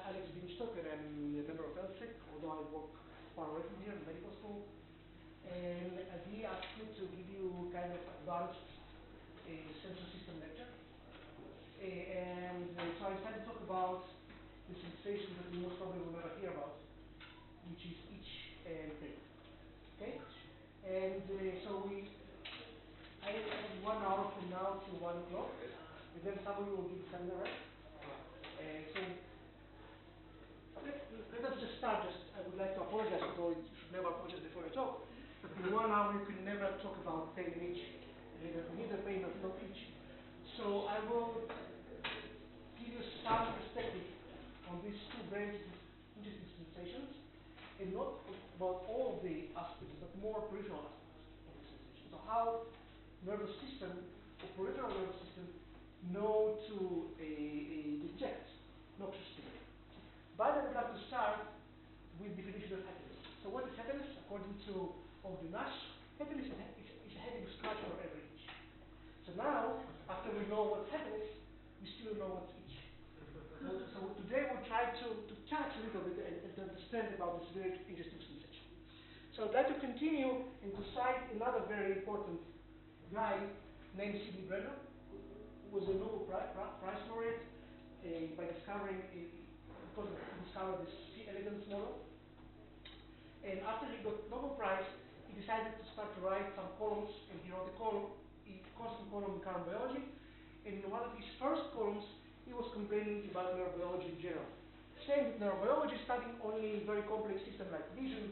Alex Beanstalk, and I'm a member of LSEC, although I work far away from here in medical school. And he asked me to give you kind of advanced sensor system lecture. So I decided to talk about the sensation that you most probably will never hear about, which is itch and pain. Okay? And I have 1 hour from now to 1 o'clock, and then somebody will give seminar, right? Let us just start. I would like to apologize, although you should never apologize before you talk. In 1 hour, you can never talk about pain and itch, neither pain nor itch. So I will give you some perspective on these two very interesting sensations, and not about all of the aspects, but more peripheral aspects of the sensation. So how nervous system, or peripheral nervous system, know to detect noxious stimuli. But I would like to start with definition of happiness. So what is happiness? According to Ogden Nash, happiness is having a scratch for every itch. So now, after we know what's happiness, we still know what's itch. So today we'll try to touch a little bit and to understand about this very interesting sensation. So I'd like to continue and to cite another very important guy named C.D. Brenner, who was a Nobel Prize laureate by discovering because he discovered this C. elegans model. And after he got Nobel Prize, he decided to start to write some columns, and he wrote a constant column in current biology. And in one of his first columns, he was complaining about neurobiology in general, saying that neurobiology is studying only very complex systems like vision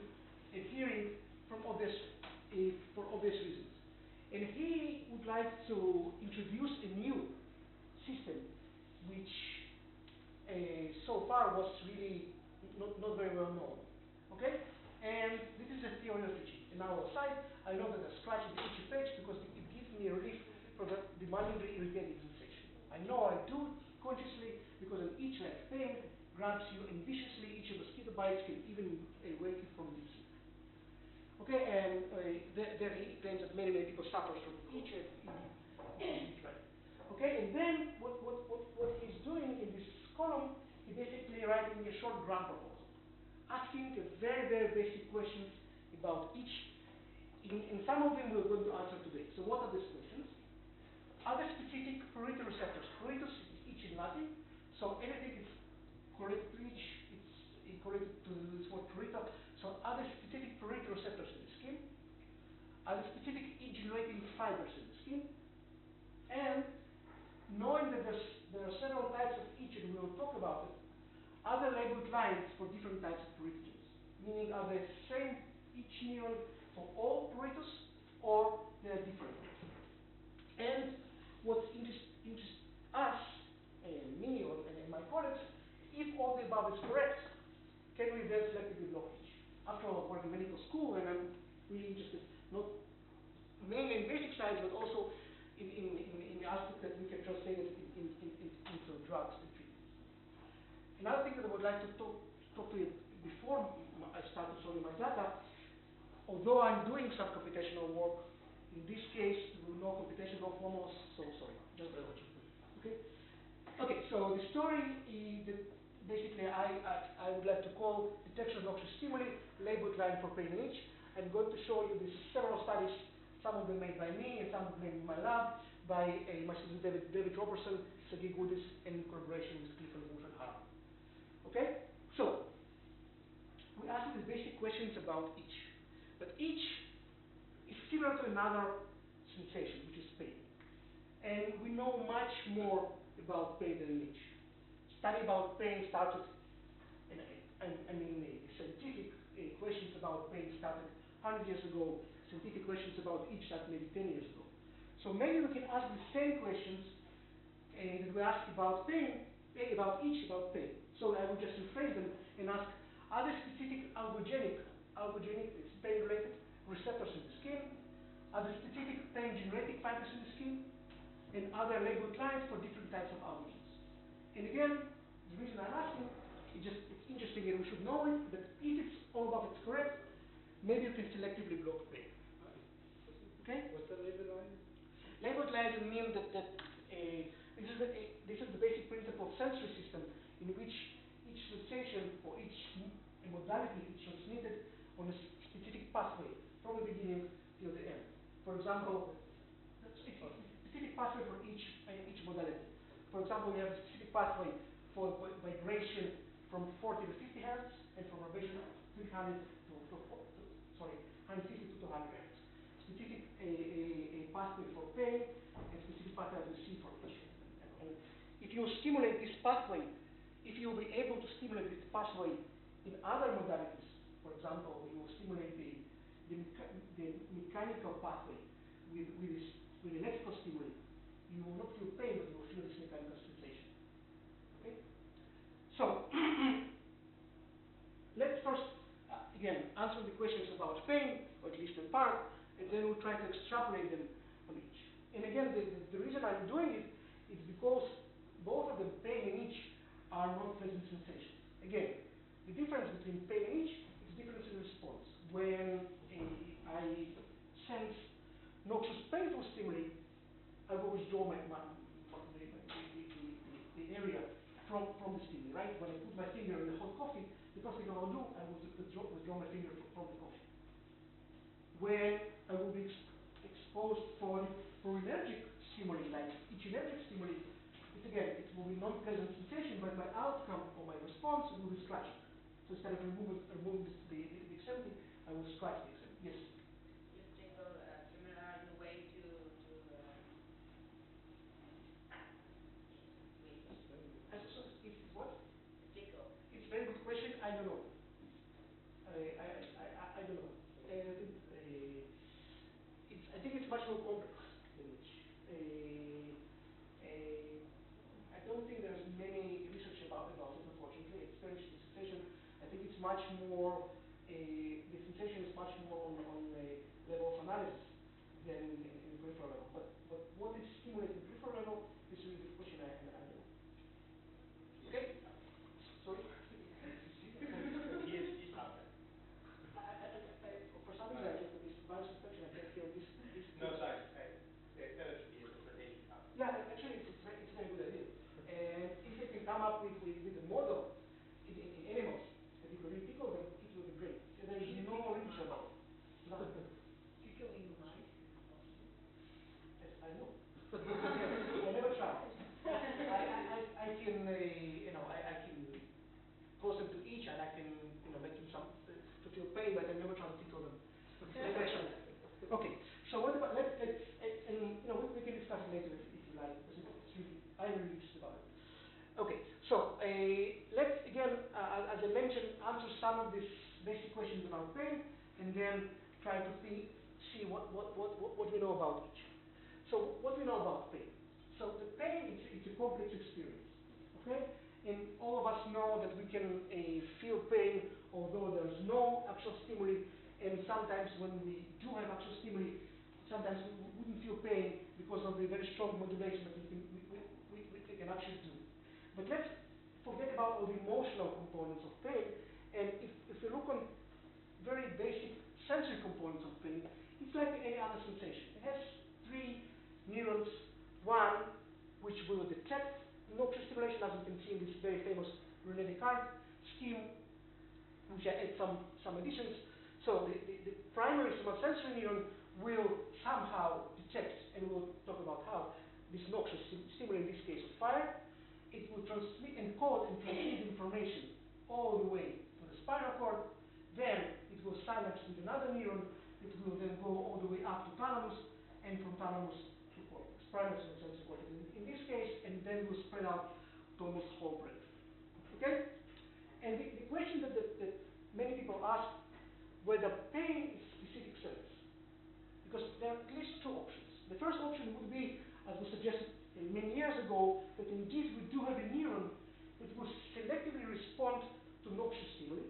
and hearing for obvious reasons. And he would like to introduce a new system, which so far was really not very well known. Okay? And this is a theory of itching. In our side, I know that I scratch the itchy page because it gives me a relief from the demandingly irritating sensation. I know I do consciously because an itch like pain grabs you and viciously. Itchy mosquito bites can even wake you from deep sleep. Okay, and there he claims that many people suffer from itch and right. Okay, and then what he's doing in this column, he's basically writing a short grant proposal, asking a very, very basic questions about itch. In some of them we're going to answer today. So what are these questions? Are there specific prurito receptors? Pruritus is itch in Latin, so anything is correlated to itch, it's correlated to this word prurito. So are there specific prurito receptors in the skin? Are there specific itch-generating fibers in the skin? And knowing that there are several types of itch, and we will talk about it, are there labeled lines for different types of pruritogens? Meaning, are there the same itch neuron for all pruritus, or they are different? And what interests us, me and my colleagues, if all the above is correct, can we then selectively block itch? After all, I work in medical school, and I'm really interested not mainly in basic science, but also in the aspect that we can translate it into drugs and treatments. Another thing that I would like to talk to you before I start to show you my data, although I'm doing some computational work, in this case, no computation, no formulas, so sorry, just very much. Okay? Okay, so the story is that basically I would like to call detection of noxious stimuli, labeled line for pain and itch. I'm going to show you these several studies, some of them made by me and some of them made in my lab, by my student David Robertson, Sergei Goudis, and in collaboration with Clifford Bush and Harvard. Okay? So, we ask these basic questions about itch. But itch is similar to another sensation, which is pain. And we know much more about pain than itch. Study about pain started, scientific questions about pain started 100 years ago. Scientific questions about itch started maybe 10 years ago. So maybe we can ask the same questions that we ask about pain, about itch, about pain. So I would just rephrase them and ask, are there specific algogenic, it's pain-related receptors in the skin? Are there specific pain-generating fibers in the skin? And are there labeled lines for different types of algogens? And again, the reason I'm asking, it's interesting and we should know it, that if it's all about it's correct, maybe you can selectively block pain. Okay? What's the labeled line? Labeled lines mean that this is the basic principle of sensory system in which each sensation or each modality is transmitted on a specific pathway from the beginning till the end. For example, it's a specific pathway for each modality. For example, we have a specific pathway for vibration from 40 to 50 hertz, and for vibration 150 to 200 hertz. Specific a pathway for pain, and specific pathway as we see for each. And if you stimulate this pathway, if you will be able to stimulate this pathway in other modalities, for example, you will stimulate the mechanical pathway with electrical stimuli, you will not feel pain, but you will feel this mechanical sensation. Okay? So, let's first, again, answer the questions about pain, or at least in part, and then we'll try to extrapolate them on each. And again, the reason I'm doing it is because both of the pain and itch are not pleasant sensations. Again, the difference between pain and itch is difference in response. When I sense noxious painful stimuli, I will withdraw the area from the stimuli, right? When I put my finger in the hot coffee, the first thing I will do, I will withdraw my finger from the coffee. When I will be exposed for cholinergic stimuli, like itchinergic stimuli, it will be non-pleasant sensation, but my outcome or my response will be scratching. So instead of removing the extremity, I will scratch the extremity. Yes? Just tingle similar in the way to It's what? tickle. It's a very good question. I don't know. I don't know. I think it's much more complex than itch. I don't think there's many research about it, unfortunately. It's very sensation. I think it's much more, the sensation is much more on a level of analysis than in the peripheral level. But what is stimulating peripheral level is really the question I don't know. Okay? Sorry? For some reason, I just with this virus infection, I can't hear this. No, sorry. Therapy is a daily task. Yeah, actually, it's a very good idea. And if they can come up with a model in animals that you can really tickle them, it will be great. So there is no research about it. No. Tickling mice is possible. Yes, I know. I never tried. I can, I can cause them to each, and I can, make them to feel pain, but I never try to tickle them. Never tried. Okay. So what about we can discuss it later if you like, because it's really, I'm really interested about it. Okay. So let's again, as I mentioned, answer some of these basic questions about pain, and then try to see what we know about each. So what we know about pain. So the pain, it's a complex experience, okay? And all of us know that we can feel pain although there's no actual stimuli, and sometimes when we do have actual stimuli, sometimes we wouldn't feel pain because of the very strong modulation that we can actually do. But let's forget about all the emotional components of pain, and if we look on very basic sensory components of pain, it's like any other sensation. It has three neurons, one which will detect noxious stimulation, as you can see in this very famous René Descartes scheme, which I add some additions. So the primary somatosensory neuron will somehow detect, and we'll talk about how, this noxious stimuli, in this case of fire. It will transmit, encode and transmit information all the way to the spinal cord. Then it will synapse with another neuron. It will then go all the way up to thalamus, and from thalamus to cortex, primary somatosensory cortex in this case, and then will spread out to almost whole brain. Okay? And the question that many people ask, whether pain is specific sense, because there are at least two options. The first option would be, as we suggested many years ago, that indeed we do have a neuron that will selectively respond to noxious stimuli.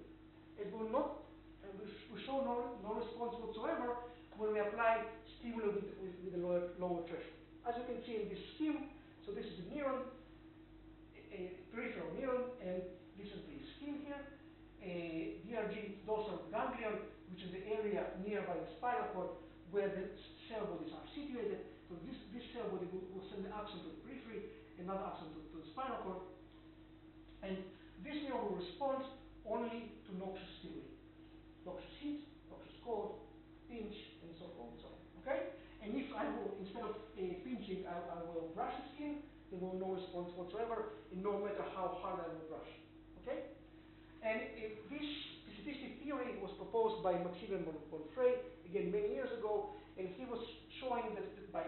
It will not, will show no response whatsoever when we apply stimuli with a lower threshold. As you can see in this scheme, so this is a neuron, a peripheral neuron, and this is the scheme here. DRG, dorsal ganglion, which is the area nearby the spinal cord where the cell bodies are situated. So this cell body will send the axon to the periphery, another axon to the spinal cord. And this neuron will respond only to noxious stimuli. Noxious heat, noxious cold, pinch, and so on and so on. Okay? And if I will, instead of pinching, I will brush the skin, there will be no response whatsoever, and no matter how hard I will brush. Okay? And if this specificity theory was proposed by Maximilian von Frey, again, many years ago, and he was showing that by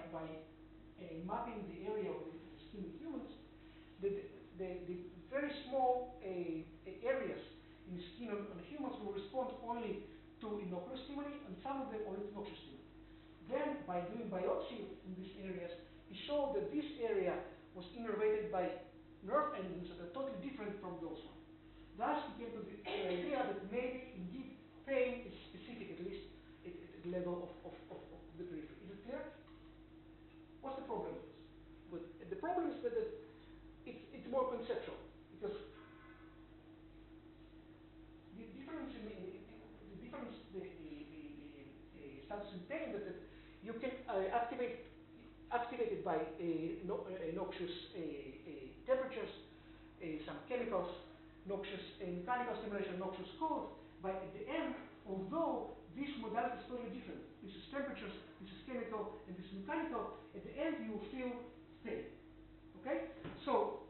mapping the area of the skin in humans, the very small areas in the skin on humans will respond only to innocuous stimuli, and some of them only to noxious stimuli. Then, by doing biopsy in these areas, he showed that this area was innervated by nerve endings that are totally different from those ones. Thus, he came to the idea that maybe indeed pain is specific, at least at the level of the periphery. Is it clear? What's the problem with this? The problem is that it's more conceptual, because the difference status in pain that you can activate it by noxious temperatures, some chemicals, noxious mechanical stimulation, noxious cold. But at the end, although this modality is totally different, this is temperatures, this is chemical, and this is mechanical, at the end you will feel pain. Okay? So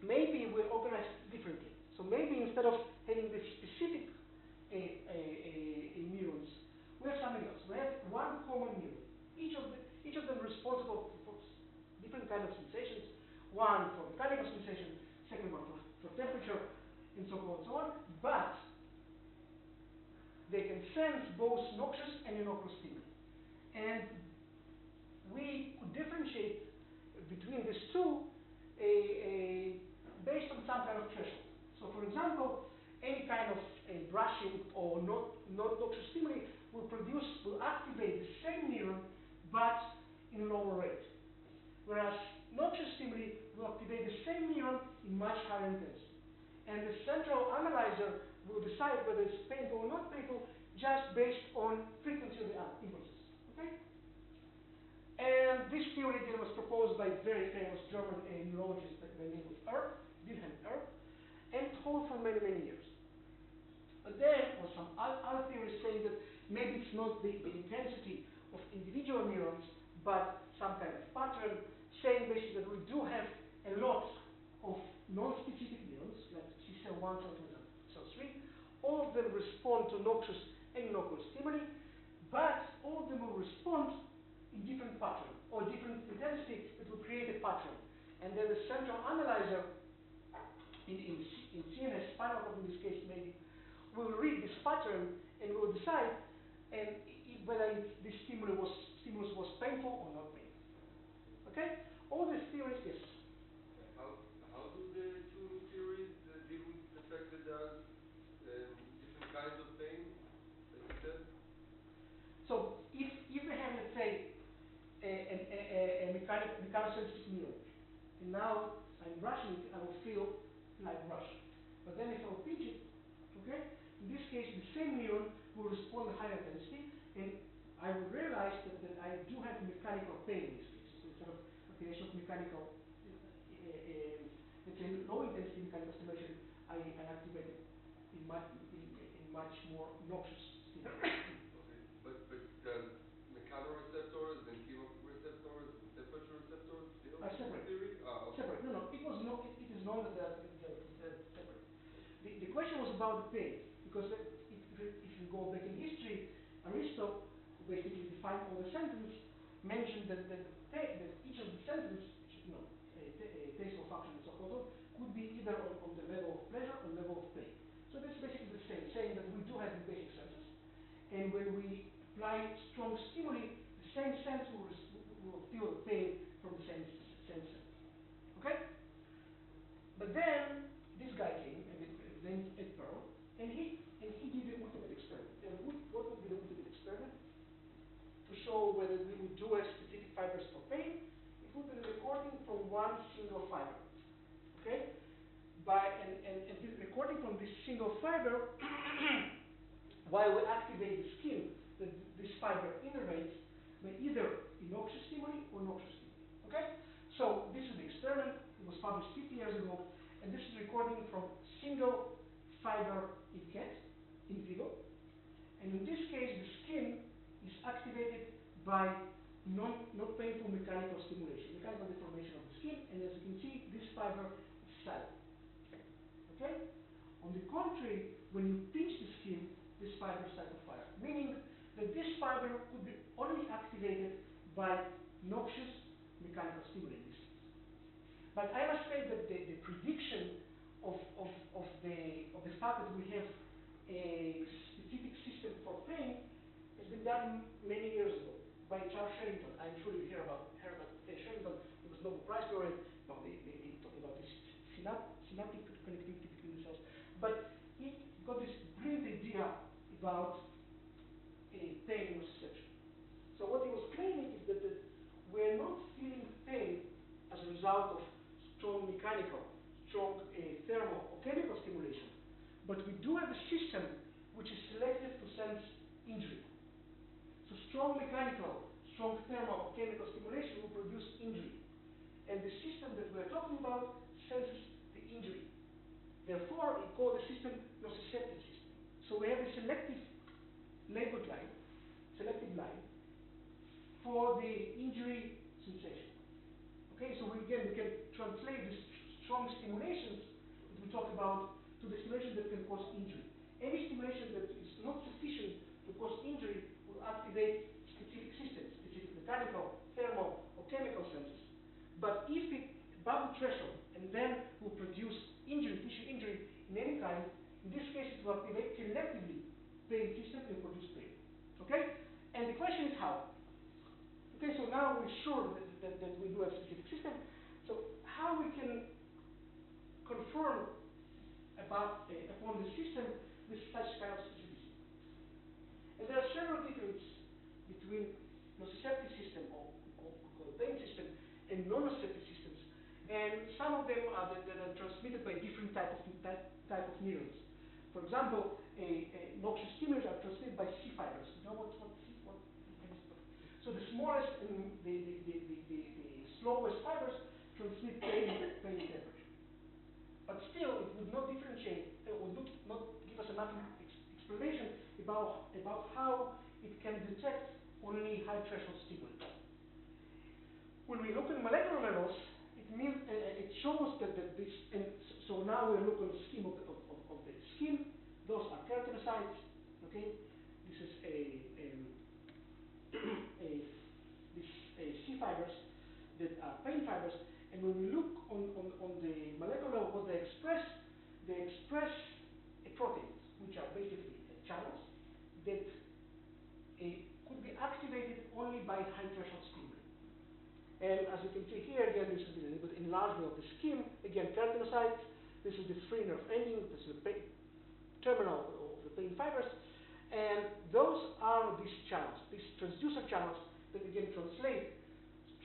maybe we're organized differently. So maybe instead of having this specific neurons, we have something else. We have one common neuron. Each of them responsible for different kind of sensations. One for mechanical sensation, second one for temperature, and so on and so on. But they can sense both noxious and innocuous stimuli. And we could differentiate between these two based on some kind of threshold. So for example, any kind of brushing or not noxious stimuli will activate the same neuron, but in a lower rate. Whereas noxious stimuli will activate the same neuron in much higher intensity. And the central analyzer will decide whether it's painful or not painful just based on frequency of the impulses. Okay? And this theory again was proposed by a very famous German neurologist by the name of Wilhelm Erb, and hold for many, many years. But then was some other theories saying that maybe it's not the intensity of individual neurons, but some kind of pattern, saying basically that we do have a lot of non-specific neurons, like C cell 1, cell 2, cell 3. All of them respond to noxious and innocuous stimuli, but all of them will respond in different pattern or different intensity that will create a pattern. And then the central analyzer in CNS, spinal cord in this case maybe, will read this pattern and will decide whether this stimulus was painful or not painful. Okay? All these theories, yes. How do the two theories deal with the fact that there are different kinds of pain, like you said? So if they have, let's say, a mechanical sensitive neuron, and now I'm brushing it, I will feel like brushing. But then if I will pinch it, okay, in this case the same neuron will respond at higher intensity, and I will realize that I do have mechanical pain in this case. So instead of activation of mechanical, let's say low intensity mechanical stimulation, I activate it in much more noxious stimulation. Okay, but does mechanoreceptors and chemoreceptors and temperature receptors still Separate. theory? Okay. Separate. No. It is known that they're separate. The question was about the pain, because if you go back in history, Aristotle, who basically defined all the sentences, mentioned that each of the sentences, tasteful function and so forth, could be either on the level of pleasure or level of pain. So that's basically the same, saying that we do have the basic senses, and when we apply strong stimuli, the same sense will feel the pain from the same sense. Okay? But then this guy came, and named Ed Pearl, and he did the ultimate experiment. And what would be the ultimate experiment? To show whether we would do have specific fibers for pain, it would be the recording from one single fiber. Okay? And this recording from this single fiber, while we activate the skin, this fiber innervates by either innocuous stimuli or noxious stimuli. Okay? So this is the experiment. It was published 50 years ago, and this is recording from single fiber it gets in vivo. And in this case, the skin is activated by not painful mechanical stimulation, mechanical deformation of the skin. And as you can see, this fiber is silent. Okay? On the contrary, when you pinch the skin, this fiber starts to fire, meaning that this fiber could be only activated by noxious mechanical stimuli. But I must say that the prediction of the fact that we have a specific system for pain has been done many years ago by Charles Sherrington. I'm sure you heard about Sherrington. He was Nobel Prize laureate. No, they talk about this synaptic connectivity between the cells. But he got this brilliant idea about pain and nociception. So what he was claiming is that we're not feeling pain as a result of strong mechanical, strong thermal or chemical stimulation, but we do have a system which is selective to sense injury. So strong mechanical, strong thermal or chemical stimulation will produce injury. And the system that we're talking about senses the injury. Therefore, we call the system nociceptive system. So we have a selective labeled line, selective line, for the injury sensation. Okay, so we can translate the strong stimulations that we talk about to the stimulation that can cause injury. Any stimulation that is not sufficient to cause injury will activate specific systems, specific mechanical, thermal, or chemical senses. But if it above the threshold and then will produce injury, tissue injury in any kind, in this case it will activate selectively pain system and produce pain. Okay? And the question is how? Okay, so now we're sure that we do have a specific system. So how we can confirm upon the system with such kind of specificity? And there are several differences between nociceptive system or pain system and non-nociceptive systems. And some of them are that are transmitted by different type of neurons. For example, noxious stimuli are transmitted by C fibers. You know what so the smallest and the slowest fibers transmit pain temperature. But still, it would not differentiate, it would not give us enough explanation about how it can detect only high threshold stimuli. When we look at molecular levels, it means it shows that this, and so now we look on the scheme of the skin. Those are keratinocytes. Okay, this is C fibers that are pain fibers, and when we look on the molecular level, what they express proteins, which are basically channels that could be activated only by high threshold stimuli. And as you can see here, again, this is a little bit enlargement of the skin. Again, keratinocytes. This is the free nerve ending. This is the terminal of the pain fibers. And those are these channels, these transducer channels that again translate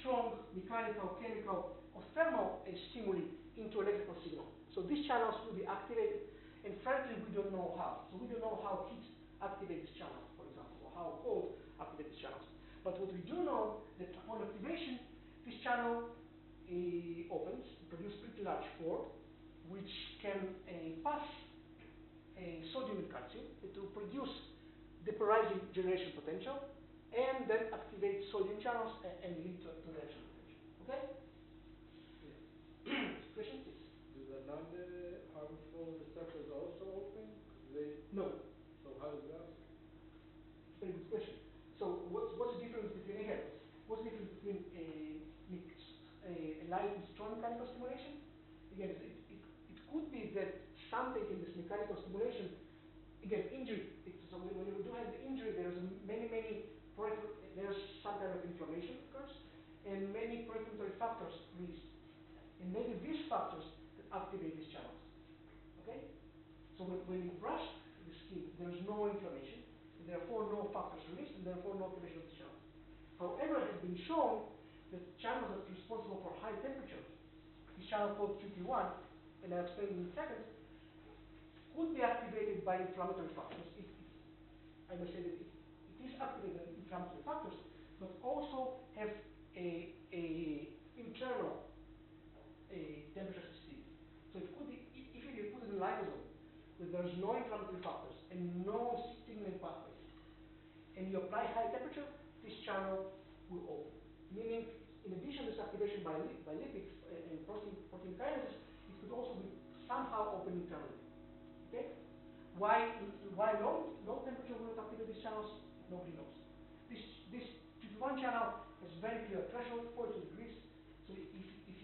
strong mechanical, chemical, or thermal stimuli into electrical signal. So these channels will be activated, and frankly, we don't know how. So we don't know how heat activates these channels, for example, or how cold activates these channels. But what we do know that upon activation, this channel opens, produces pretty large pore, which can pass sodium and calcium. It will produce depolarizing generation potential, and then activate sodium channels and lead to reaction potential. Okay? Yeah. Questions, please? Do the non-harmful receptors also open? No. So how does that? Very good question. So what's the difference between what's the difference between a light and strong mechanical stimulation? Again, it could be that something in this mechanical stimulation, again, injury. So when you do have the injury, there's some kind of inflammation occurs, and many pro-inflammatory factors release. And maybe these factors activate these channels. Okay? So when you brush the skin, there's no inflammation, and therefore no factors released, and therefore no activation of the channels. However, it has been shown that channels that are responsible for high temperature, this channel called QT1, and I'll explain in a second, could be activated by inflammatory factors. I must say that it is activated by inflammatory factors, but also have a internal temperature sensitivity. So it could be, if you put it in liposome, and you apply high temperature, this channel will open. Meaning, in addition to this activation by lipids and protein kinases, it could also be somehow open internally. Okay? Why low temperature will not activate these channels? Nobody knows. This PP1 channel has very clear threshold, 42 degrees. So if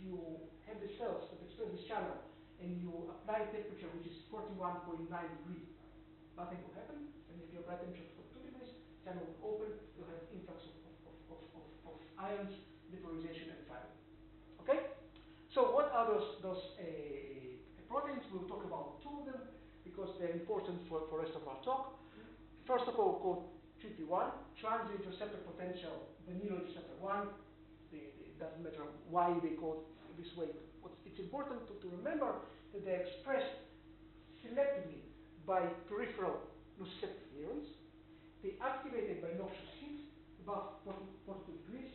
you have the cells that express this channel and you apply temperature which is 41.9 degrees, nothing will happen. And if you apply temperature for 2 degrees, channel will open, you'll have influx of ions, vaporization, and firing. Okay? So what are those proteins? We'll talk about two of them because they're important for the rest of our talk. First of all, called TRPV1, transient receptor potential vanillin receptor 1. It doesn't matter why they call it this way. It's important to remember that they're expressed selectively by peripheral nociceptive neurons. They activated by noxious heat above 42 degrees,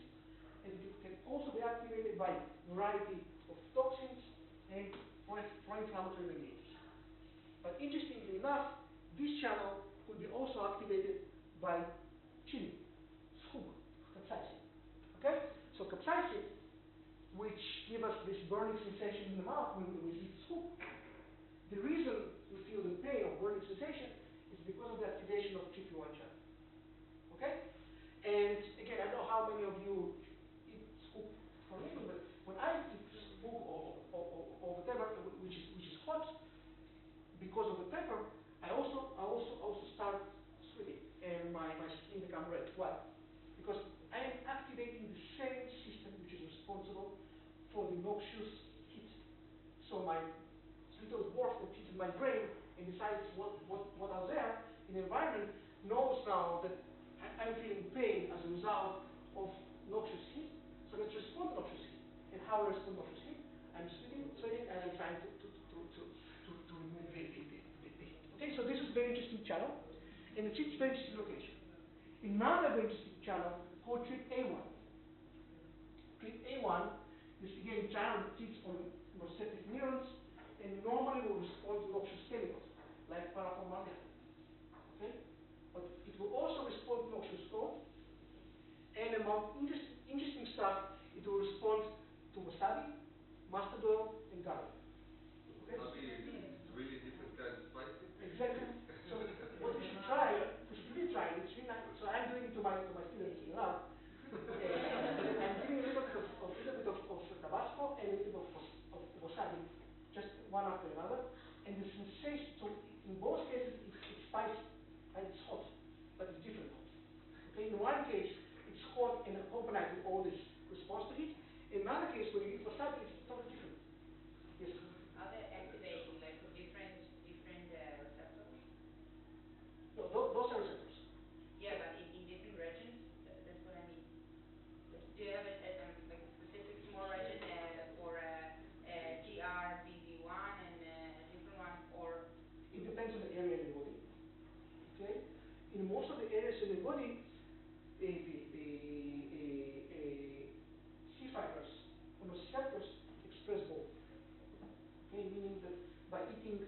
and it can also be activated by a variety of toxins and pro-inflammatory mediators. But interestingly enough, this channel could be also activated by chili, skunk, capsaicin. Okay? So capsaicin, which give us this burning sensation in the mouth when we eat skunk. The reason we feel the pain of burning sensation is because of the activation of TRPV1 channel. Okay? And again, I don't know how many of you eat skunk for a living, but when I eat skunk or whatever, which is hot, because of the pepper, I also start sweating and my skin become red. Why? Because I am activating the same system which is responsible for the noxious heat. So my little dwarf that sits in my brain and decides what are there in the environment knows now that I'm feeling pain as a result of noxious heat. So let's respond to noxious heat. And how I respond to noxious heat? I'm sweating, and I'm trying to remove the heat. Okay, so this is a very interesting channel, and it sits very interesting location. Another very interesting channel called TRPA1. TRPA1 is again a channel that sits on nociceptive neurons and normally will respond to noxious chemicals like paraformaldehyde. Okay? But it will also respond to noxious cold, and among interesting stuff, it will respond to wasabi, mustard oil, and garlic. Okay? Wasabi is really different kind of spicy. Exactly. So what you should try, we should really try it. It's really nice. So I'm doing it to my students in lab. I'm giving a little bit of Tabasco and a little bit of wasabi, just one after another. And the sensation, so in both cases, it's spicy and it's hot, but it's different hot. Okay, in one case, it's hot and accompanied with all this response to heat. In another case, when you eat wasabi, it's totally different. Yes. Are they activating like different receptors? No, those are receptors. Yeah, but in different regions. That's what I mean. Do you have like a specific small region for TRPV1 and a different one for? It depends on the area in the body. Okay. In most of the areas in the body, the C fibers or receptors express both. Okay, meaning that by eating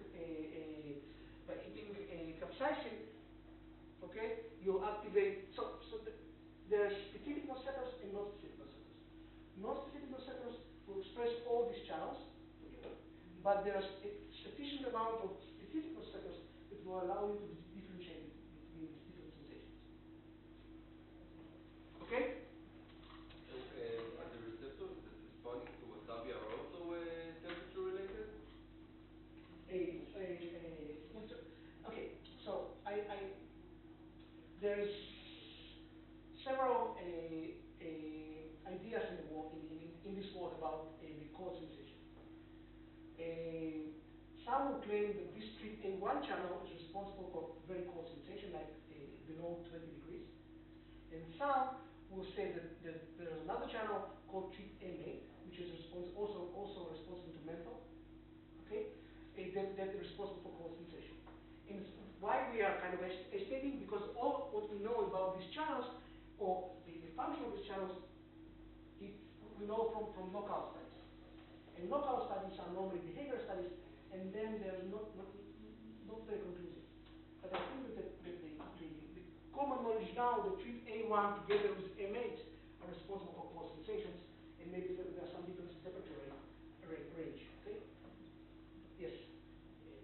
capsaicin, okay, you activate. There are specific receptors and non-specific receptors. Non-specific receptors will express all these channels together, but there is a sufficient amount of specific receptors that will allow you to differentiate between these different sensations. Okay? Are the receptors that responding to wasabi are also temperature related? Okay, so there is several ideas in the world in this world about the cold sensation. Some will claim that this TRPA1 channel is responsible for very cold sensation, like below 20 degrees, and some will say that there's another channel called TRPA, which is also responsible to menthol. Okay, that is responsible for cold sensation. And why we are kind of estimating, because all what we know about these channels, or the function of these channels, we know from knockout studies. And knockout studies are normally behavior studies, and then they're not very conclusive. But I think that the common knowledge now the treat A1 together with M8 are responsible for cold sensations, and maybe there are some different temperature range. Okay? Yes.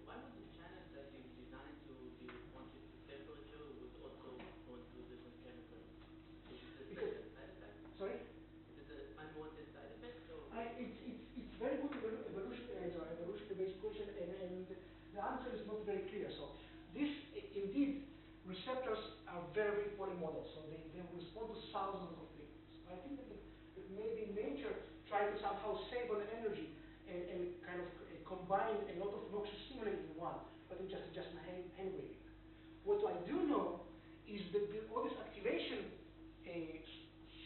One of the channels that you designed to be responsive to temperature would also respond to different chemicals. Is it a Because, side effect? sorry? Is it an unwanted side effect? Or? It's very good evolution-based question, and the answer is not very clear. So this, indeed, receptors are very polymodal, so they will respond to thousands of things. I think that maybe nature tried to somehow save on energy and kind of combine a lot of noxious stimuli in one, but it's just hand waving. What I do know is that all these activation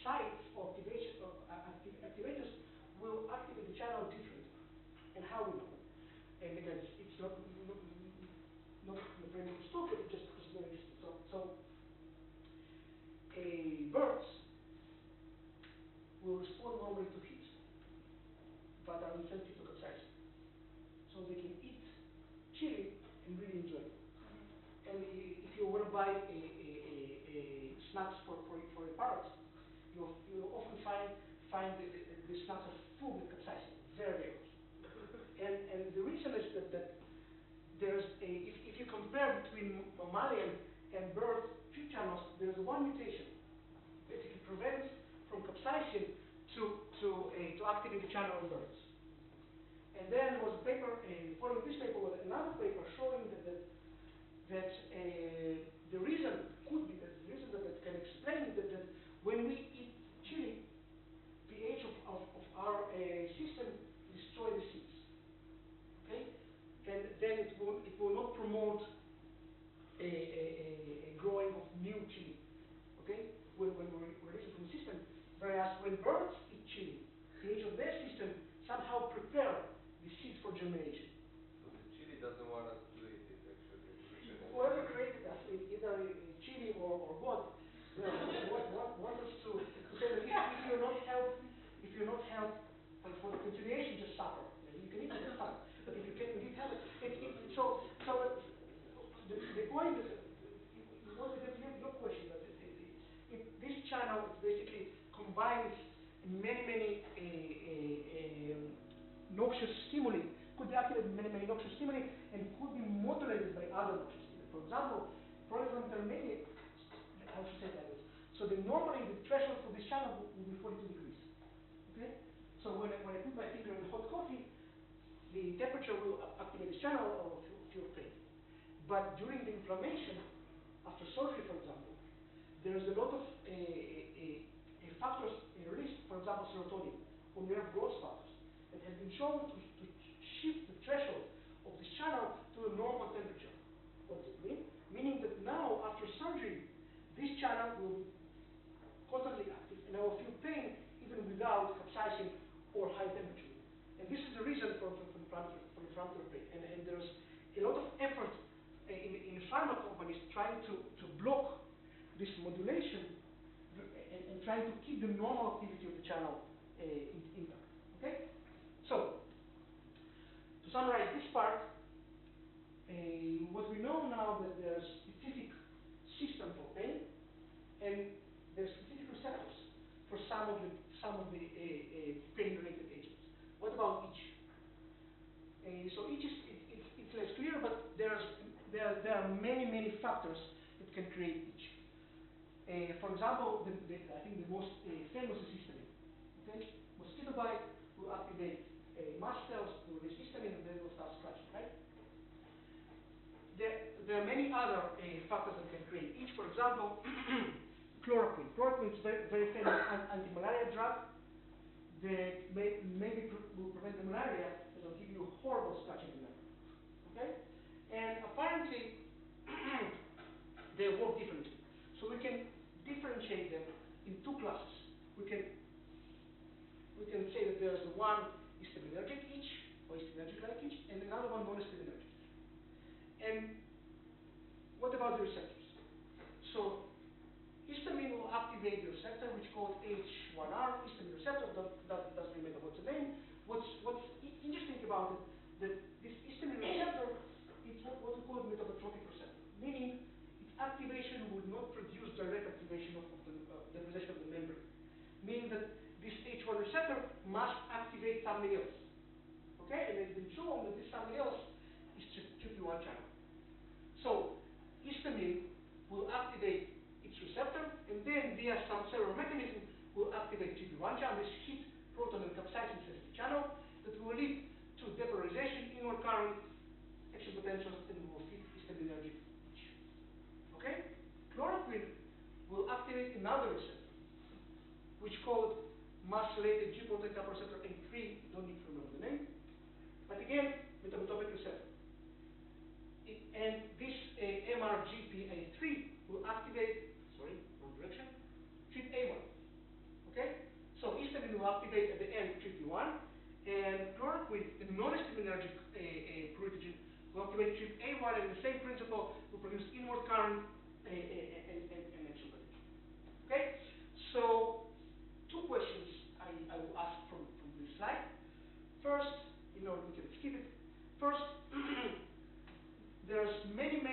sites or activators will activate the channel differently. And how we know? And again, it's not very much talk, but it's just very interesting. So birds will respond normally to heat, but are insensitive to capsaicin. So they can eat chili and really enjoy it. And if you want to buy snacks for a parrot, you'll often find the snacks are full with capsaicin, very often. And the reason is that there's if you compare between mammalian and bird feed channels, there's one mutation. Basically prevents from capsaicin to activate the channel in birds. And then there was a paper, following this paper was another paper showing that the reason could be that the reason that can explain it that when we eat chili, pH of our system destroy the seeds. Okay, and then it will not promote a growing of new chili. Okay, when we release it from the system, whereas when birds eat chili, pH of their system somehow prepare the seeds for germination. So the chili doesn't want us to eat it, actually. Whoever created us, either chili or God, want us to say that if you're not helped for the continuation, just suffer. You can eat it, it's fine. But if you can indeed help it, so the point is, it was your question, that this channel basically combines many noxious stimuli, could be activated many noxious stimuli, and could be modulated by other noxious stimuli. For example, proton intermediate, how should I say it like this? So normally the threshold for this channel will be 42 degrees. Okay? So when I put my finger in hot coffee, the temperature will activate this channel or feel pain. But during the inflammation, after surgery, for example, there's a lot of factors released, for example, serotonin, or nerve growth factors, that have been shown to shift the threshold of this channel to a normal temperature. What does it mean? Meaning that now, after surgery, this channel will be constantly active, and I will feel pain even without capsaicin or high temperature. And this is the reason for inflammatory pain. And there's a lot of effort in pharma companies trying to block this modulation and trying to keep the normal activity of the channel intact. Okay? So, to summarize this part, what we know now that there's specific system for pain, and there's specific receptors for some of the pain-related agents. What about itch? So itch it's less clear, but there are many factors that can create itch. For example, I think the most famous is histamine. Okay, mosquito bite will activate mast cells to release histamine, and then will start scratching. Right? There are many other factors that can create itch. For example, chloroquine. Chloroquine is very famous anti-malaria drug that maybe will prevent the malaria, but will give you horrible scratching in the neck. Okay? And apparently, they work differently. So we can differentiate them in two classes. We can say that there's the one histaminergic itch, or histaminergic-like itch, and another one non-histaminergic. And what about the receptors? So histamine will activate the receptor, which is called H1R, histamine receptor, doesn't really matter what's the name. What's interesting about it, that this histamine receptor is what we call a metabotropic receptor, meaning its activation would not produce direct activation via some cellular mechanism will activate TP1 channel, this hit proton and capsaicin sensitive channel that will lead to depolarization, inward current, action potentials, and will feed histaminergic itch. Okay? Chloroquine will activate another receptor, which called mass-related G-protein kappa receptor A3, you don't need to remember the name, but again, metabotopic receptor. And this MRGPA3 will activate, sorry, wrong direction, TRPA1. Okay? So histamine will activate at the end TRPA1, and chloroquine, the non-histaminergic pruritogen, will activate TRPA1, and the same principle will produce inward current and action potential. Okay? So, two questions I will ask from this slide. First, we can skip it. First, there's many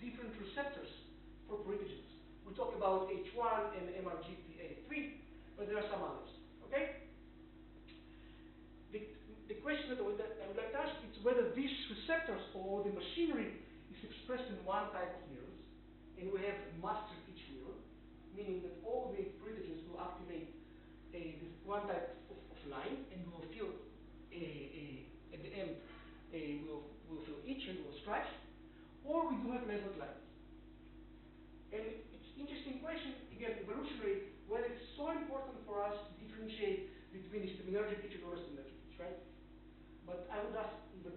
different receptors for pruritogens. We talk about H1 and MRGPA3, but there are some others. Okay? The question that I would like to ask is whether these receptors or the machinery is expressed in one type of neurons, and we have master each neuron, meaning that all the pruritogens will activate this one type of line, and will feel at the end will feel itch and will scratch, or we do have network lines. And it's an interesting question, again, evolutionary, whether it's so important for us to differentiate between histaminergic itch and non-histaminergic itch, right? But I would ask even,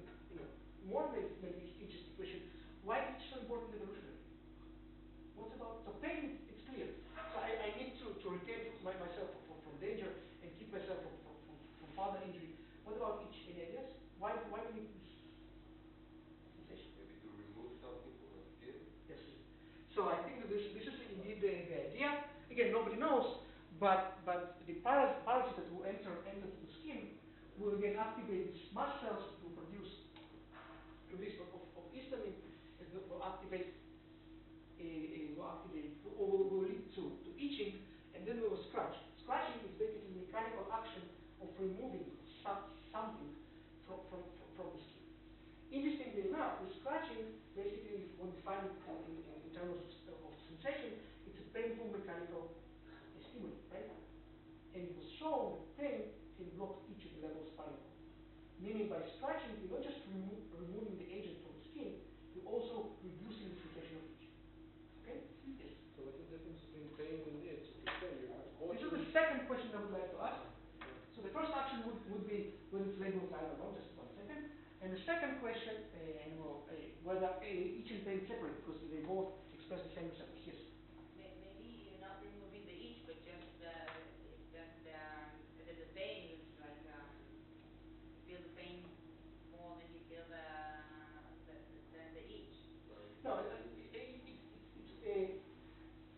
more maybe interesting question, why it's so important evolutionary? What about, so pain, it's clear. So I need to retain myself from danger and keep myself from further injury. What about itch? Any ideas? Why do we need this sensation? Maybe to remove something from the skin? Yes. So I think that this is indeed the idea. Again, nobody knows, but the parasite that will enter the skin will again activate these mast cells to produce release of histamine, and that will activate or will lead to itching, and then we will scratch. Scratching is basically mechanical action of removing something from the skin. Interestingly enough, with scratching, basically, when we find it in terms of sensation, it's a painful mechanical stimuli, right? And it was shown that pain can block itch at the level of spinal cord. Meaning by scratching, you're not just removing the agent from the skin, you're also reducing the sensation of itch. Okay? Yes? So what's the difference between pain and itch? It's the same. This is the second question I would like to ask. So the first action would be whether it's labeled, I don't know, just 1 second. And the second question, whether itch and pain separate, because they both express the same receptors. Yes? Maybe you're not removing the itch, but just that the pain is like you feel the pain more than you feel than the itch. No,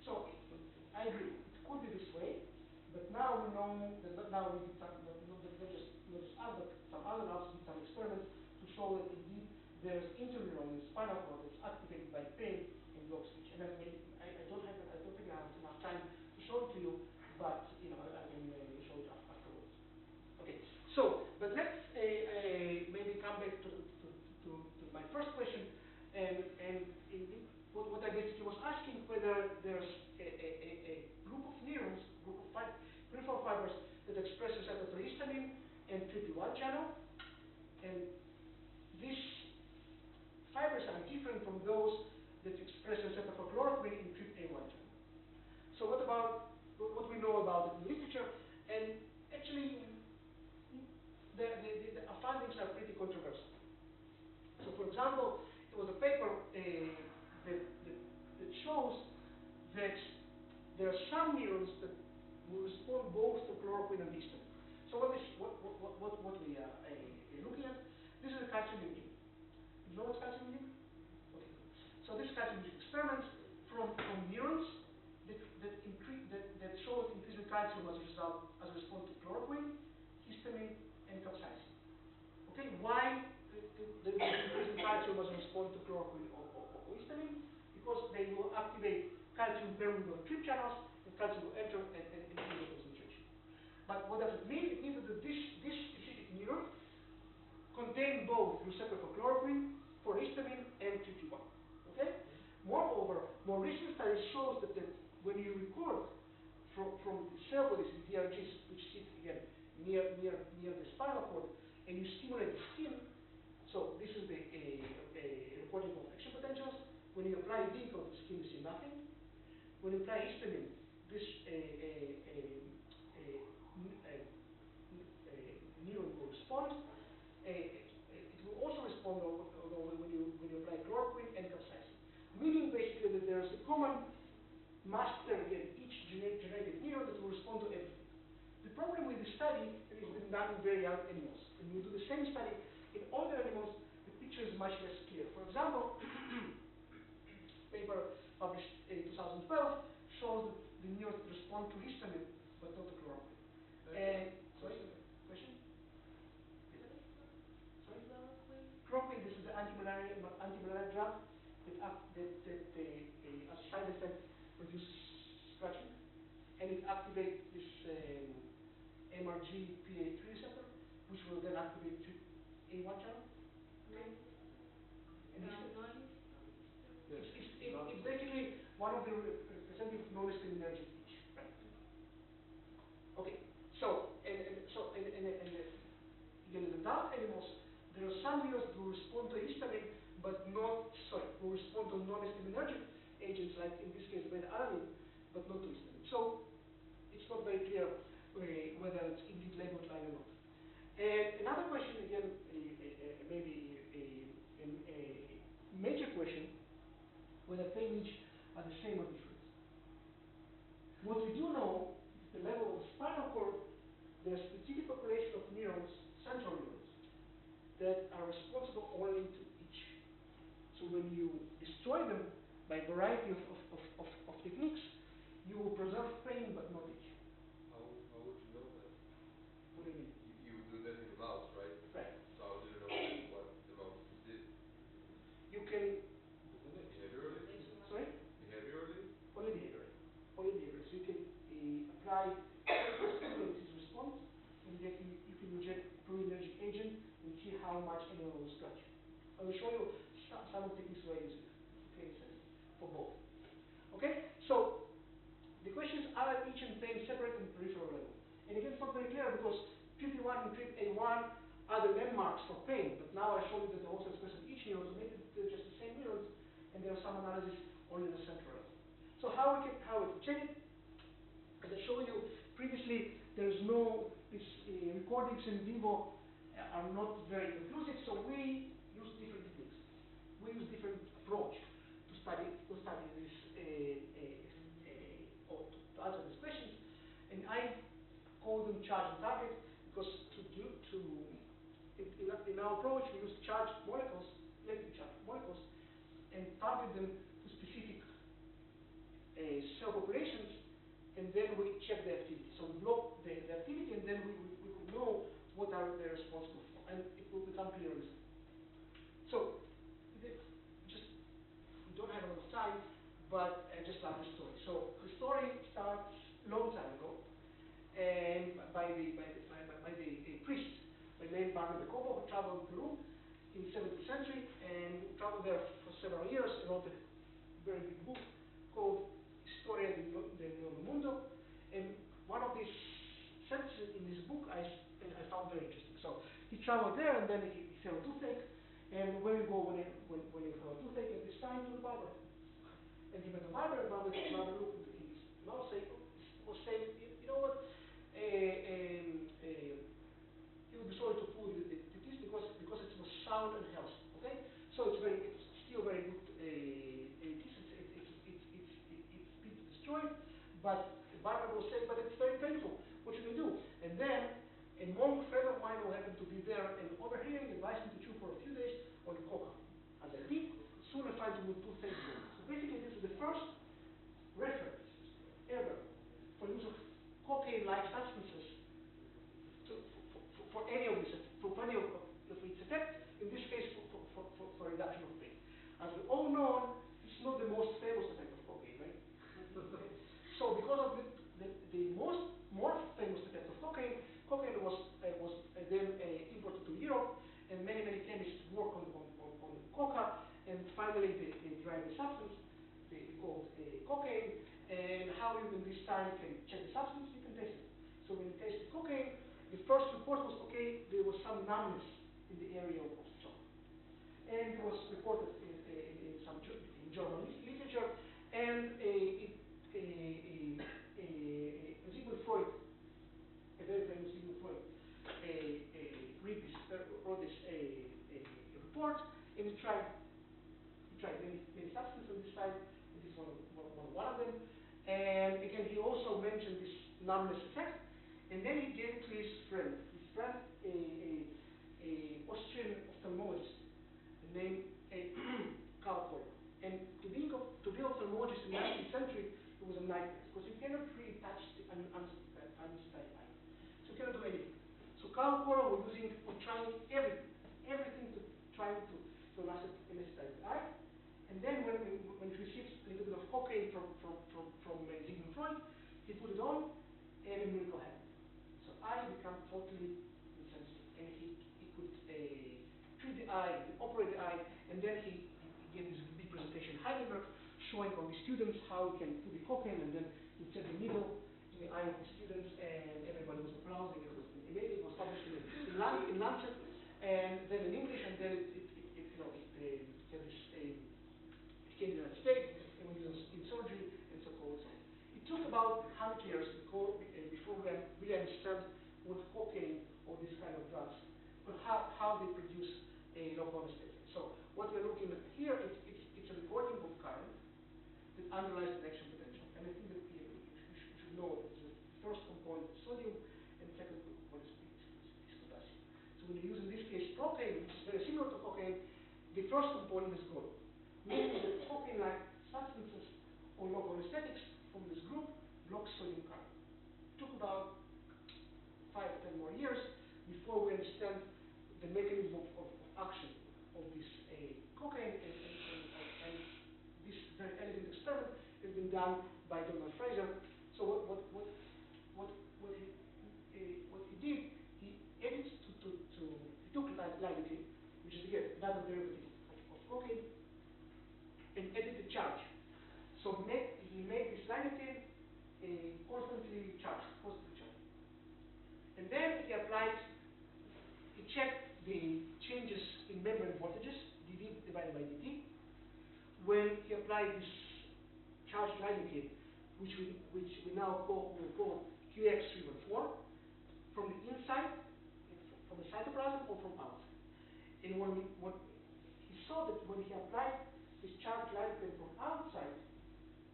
so I agree. It could be this way, but now we know that now we did some, not just us, but some other labs did some experiments to show that indeed there's interneuron in the spinal cord that's activated by pain and blocks itch. And then I don't think I have enough time to show it to you, but I can show it afterwards. Okay. So, but let's maybe come back to my first question, and what I basically was asking, whether there's a group of neurons, peripheral fibers that express receptor for histamine and TRPA1 channel, and these fibers are different from those that express receptor for chloroquine and TRPA1 channel. So what about what we know about it in the literature? And actually, the findings are pretty controversial. So, for example, there was a paper that shows that there are some neurons that will respond both to chloroquine and histamine. So what we are looking at, this is a calcium imaging. You know what's calcium imaging? Okay, good. So this calcium imaging experiments from neurons that shows increasing calcium as a response to chloroquine, histamine, and capsaicin. Okay, why they will increase in calcium as a response to chloroquine or histamine? Because they will activate calcium permeable TRP channels, and calcium will enter and increase the concentration. But what does it mean? It means that this specific neuron contain both receptor for chloroquine, for histamine, and TRPA1. Okay? Moreover, more recent studies shows that when you record from the cell bodies, the DRGs, which sit again near the spinal cord, and you stimulate the skin. So this is the recording of action potentials. When you apply vehicle, the skin, you see nothing. When you apply histamine, this neuron will respond. It will also respond, although when you apply chloroquine and capsaicin. Meaning basically that there's a common master in each genetic neuron that will respond to everything. The problem with the study is it's been done in very young animals. When you do the same study in older animals, the picture is much less clear. For example, paper published in 2012 shows that the neurons respond to histamine, but not to chloroquine. And sorry, question? Sorry? Chloroquine, this is the anti-malaria drug that as a side effect produces scratching, and it activates this MRGPA3 receptor, which will then activate A1 channel. Okay? And it's basically one of the representative non-histaminergic itch. Right? Okay. So in adult animals, there are some neurons that will respond to histamine, but will respond to non-histaminergic agents, like in this case beta-alanine, but not to histamine. So it's not very clear whether it's indeed labeled line or not. And another question, again, maybe a major question, whether pain and itch are the same or different. What we do know is the level of the spinal cord, there are specific population of neurons, central neurons, that are responsible only to itch. So when you destroy them by a variety of techniques, you will preserve pain but not itch. How would you know that? What do you mean? You do that in the mouse, right? Right. So how do you know what the mouse did? You can, Behaviorally? sorry? Behaviorally? Only behavior. Only behavior. So you can apply stimulate its response, and then you can inject pro-allergic agent and see how much animal will scratch. I will show you some of the techniques where I use it. Okay, for both. Okay, so the question is, are itch and pain separate in peripheral level? And again, it's not very clear because PLP1 and TRPA1 are the landmarks for pain, but now I show you that they're also expressed in each neuron, so maybe they're just the same neurons, and there are some analysis only in the central level. So how we can check it? As I showed you previously, there's no recordings in vivo are not very conclusive, so we use different techniques. We use different approach to study this or to answer these questions, and I call them charge and target because in our approach we use charged molecules, electric charged molecules, and target them to specific cell populations, and then we check the activity. So we block the activity, and then we could know what are they responsible for, and it will become clear. So we don't have a lot of time, but I just love the story. So the story starts a long time ago, and by the priest by the name Barnabé Cobo, who traveled Peru in the 17th century, and traveled there for several years and wrote a very big book called Historia del Nuevo Mundo. And one of these sentences in this book I found very interesting. So he traveled there, and then he fell a toothache. And where you go when you fell a toothache at this time? To the barber. And he met the barber, and barber looked into his mouth, was saying, you know what? He would be sorry to pull the teeth because it was sound and healthy. Okay, so it's still very good teeth. It's been destroyed, but the barber will say, but it's very painful. What should I do? And then a monk friend of mine who happened to be there and overhearing advised me to chew for a few days on coca. As I did, soon I find the toothache gone. So basically, this is the first reference ever for use of cocaine-like substances for any of its effect. In this case, for reduction of pain. As we all know, it's not the most famous effect of cocaine, right? Okay. So because of the more famous effect of cocaine was then imported to Europe, and many chemists work on coca, and finally they derived the substance they called cocaine. And how how you in this time can check the substance, you can taste it. So when you taste the cocaine, the first report was, okay, there was some numbness in the area of the jaw. And it was reported in some German literature, and Sigmund Freud, a very famous Sigmund Freud, wrote this report, and he tried many substances on this side, and this is one of them. And again, he also mentioned this numbness effect, and then he gave it to his friend, a Austrian ophthalmologist named Karl Koller. And to be ophthalmologist in the 19th century, it was a nightmare, because you cannot really touch the anesthetized eye. So you cannot do anything. So Karl Koller was trying everything to anesthetize the eye. And then when he received a little bit of cocaine from Sigmund Freud, he put it on, and a miracle happened. So eye became totally insensitive, and he could treat the eye, operate the eye, and then he gave this big presentation in Heidelberg, showing all the students how he can put the cocaine, and then he set the needle in the eye of the students, and everybody was applauding. It was amazing. It was published in Lancet, and then in English, and then it came to the United States, and we used in surgery, and so forth. It took about 100 years before we really understand what cocaine or these kind of drugs, but how they produce a local anesthetic. So what we're looking at here, it's a recording of current that underlies the action potential. And I think that you should know that the first component is sodium, and the second component is potassium. So when you use in this case propane, which is very similar to cocaine, the first component is gold. Meaning that cocaine-like substances or local anesthetics from this group block sodium current. It took about 5 or 10 more years before we understand the mechanism of action of this cocaine, and this very elegant experiment has been done by Donald Fraser. So what he did, he added he took lidocaine, which is again another derivative of cocaine, and added the charge. So he made this lidocaine constantly charged. And then he checked the changes in membrane voltages, dV divided by dt, when he applied this charged lidocaine, which we now call QX314, from the inside, from the cytoplasm, or from outside. And what he saw that when he applied this charged lidocaine from outside,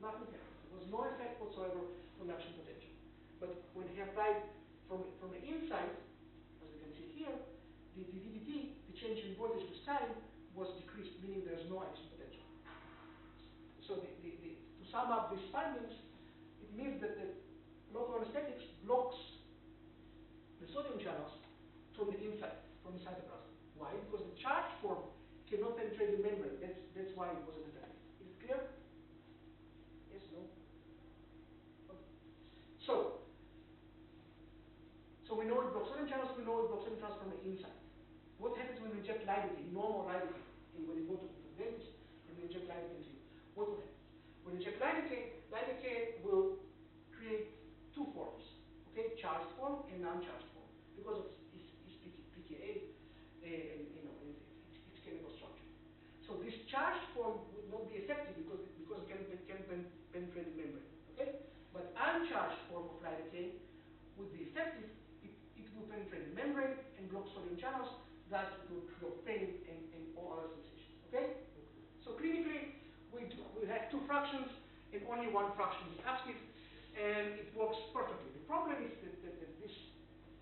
nothing happened. There was no effect whatsoever on action potential. But when he applied from the inside, as we can see here, the dVdt, the change in voltage with time, was decreased, meaning there's no action potential. So to sum up these findings, it means that the local anesthetics blocks the sodium channels from the inside, from the cytoplasm. Why? Because the charged form cannot penetrate the membrane. That's why it wasn't effective. Is it clear? Yes, no? Okay. So we know it blocks sodium channels, we know it blocks sodium channels from the inside. What happens when we inject lidocaine, normal lidocaine, when you go to the dentist and we inject lidocaine to you? What will happen? When you inject lidocaine will create two forms, okay? Charged form and non-charged form, because of its pKa and its chemical structure. So this charged form would not be effective because it can penetrate the membrane, okay? But uncharged form of lidocaine would be effective. It will penetrate the membrane and block sodium channels, thus it will block pain and all other sensations, okay? So clinically, we have two fractions, and only one fraction is active, and it works perfectly. The problem is that this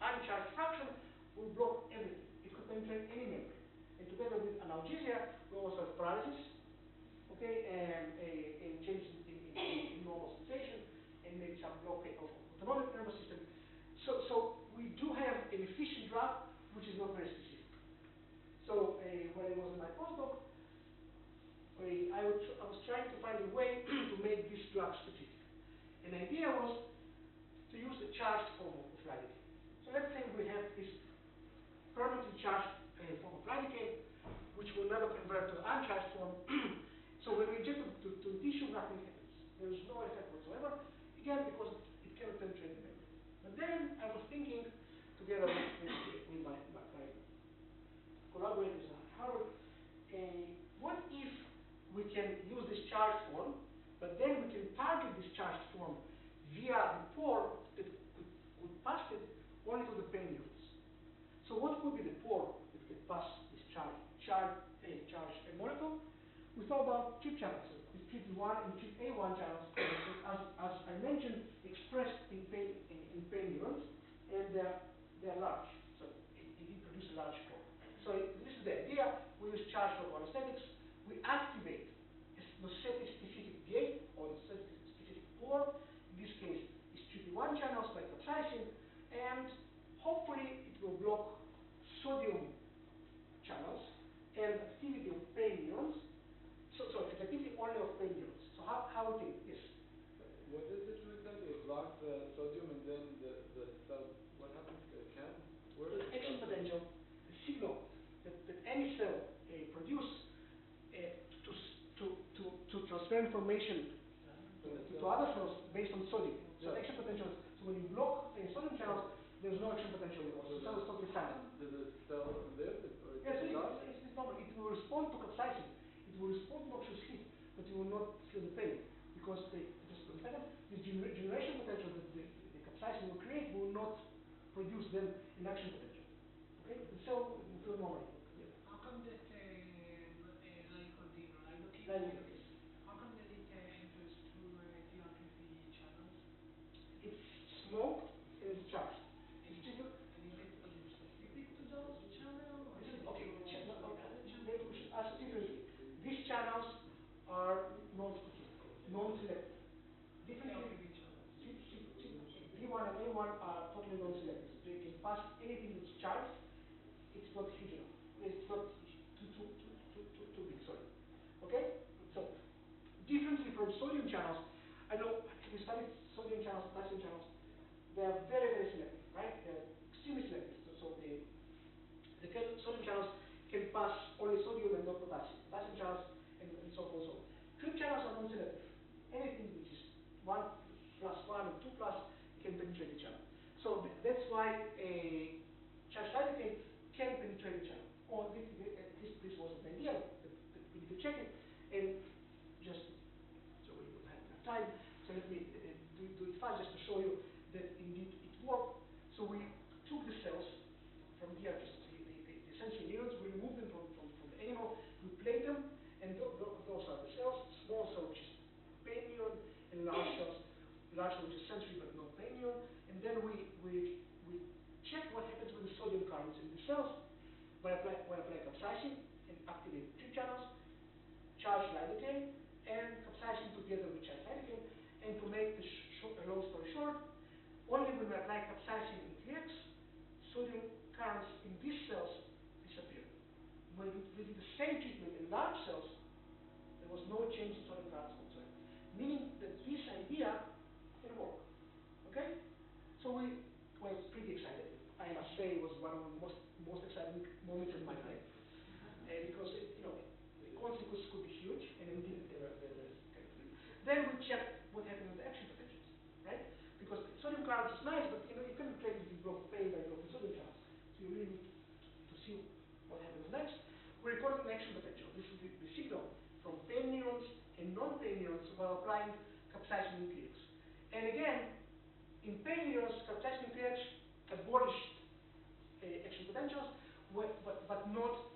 uncharged fraction will block everything. It could penetrate any membrane. And together with analgesia, we also have paralysis, okay, and changes in normal sensation, and maybe some blockade of autonomic nervous system. So we do have an efficient drug, which is not very specific. So when I was in my postdoc, I was trying to find a way to make this drug specific. And the idea was to use the charged form of lidocaine. So let's say we have this permanently charged form of lidocaine, which will never convert to an uncharged form. So when we inject it to tissue, nothing happens. There is no effect whatsoever. then I was thinking, together with my collaborators at Harvard, what if we can use this charged form, but then we can target this charged form via the pore that could pass it only to the pain neurons. So what could be the pore that could pass this charged molecule? We thought about chip channels, the chip 1 and chip A1 channels, as I mentioned, expressed in pain neurons, and they're large, so it produces a large pore. So this is the idea. We use charged local anesthetics. We activate a nociceptive specific gate or nociceptive specific pore. In this case, it's chip 1 channels by capsaicin, and hopefully it will block sodium channels and activity of pain neurons. So activity only of pain neurons. So how we can, yes? What is it you said? They block the sodium and then the cell, what happens? It can't work? The action potential, the signal that any cell produce to transfer information to other cells based on sodium. So Yeah. action potential, so when you block sodium channels, there's no action potential anymore. So the cell is totally silent. Does the cell live or Yes, does it die? it's normal. It will respond to capsaicin. It will respond to noxious heat, but it will not feel the pain because the generation potential that the capsaicin will create will not produce then an action potential. Okay, the cell will feel normal. Yeah. How come that lycodene, Lycodene, yes. how come that it enters through TRPV channels? It's smoked and it's charged. And is it specific to those channels? Or This is is it okay. to other channels? Maybe we should ask differently. These channels are non-specific, non-selective. Differently, TRPV channels. V1 and A1 are totally non-selective. They can pass anything that's charged. It's not huge enough. It's not too big. Sorry. Okay. So differently from sodium channels, I know we studied sodium channels, potassium channels. They are very, very selective, right? They're extremely selective. So the sodium channels can pass only sodium and not potassium. Potassium channels and so forth. So tube channels are non-selective. Anything which is 1 plus 1 and 2 plus can penetrate the channel. So that's why a charged lidocaine can penetrate the channel. Or at least this was an idea that we need to check it. And just so we would have enough time, so let me do it fast just to show you that indeed it worked. So we took the cells from here, just the sensory neurons, we removed them from the animal, we plate them, and those are the cells, small cell which is pain neuron, and large cell which is sensory but not pain neuron, and then we check what happens with the sodium currents in the cells when apply capsaicin and activate tube channels, charged lidocaine, and capsaicin together with charged lidocaine, and to make the long story short, only when we apply capsaicin in TX, sodium currents in these cells disappear. When we did the same treatment in large cells, there was no change in sodium currents whatsoever. Meaning that this idea can work. Okay? So we were pretty excited. I must say it was one of the most exciting moments in my life. Because the consequences could be huge, and indeed they were kind of huge. Then we checked what happened with the action potentials, right? Because the sodium currents is nice, but you can claim that you block pain by blocking sodium channels. So you really need to see what happens next. We recorded an action potential. This is the signal from pain neurons and non-pain neurons while applying capsaicin in PX. And again, in pain neurons, capsaicin in PX abolished action potentials, but not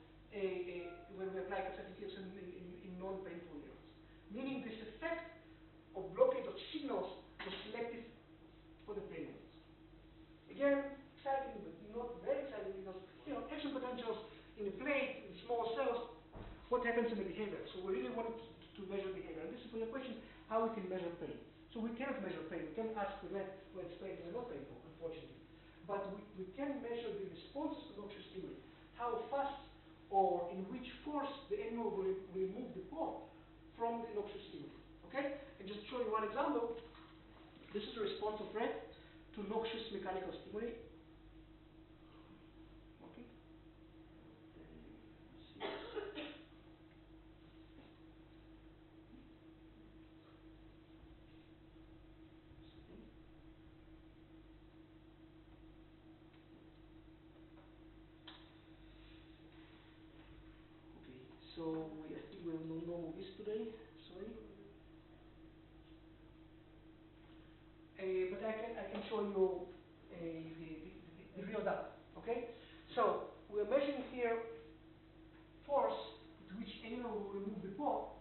when we apply capsaicin PX in non-painful neurons. Meaning this effect of blockade of signals was selective for the pain neurons. Again, exciting, but not very exciting because action potentials in a plate, in small cells, what happens in the behavior? So we really wanted to measure behavior. And this is for your question, how we can measure pain. So we cannot measure pain. We can ask the left when it's painful or not painful, unfortunately. But we can measure the responses to noxious stimuli. How fast or in which force the animal will remove the pore from the noxious stimuli. Okay? And just show you one example. This is a response of rat to noxious mechanical stimuli. Okay? Okay, sorry. But I can show you the real data. Okay, so we're measuring here force with which animal will remove the paw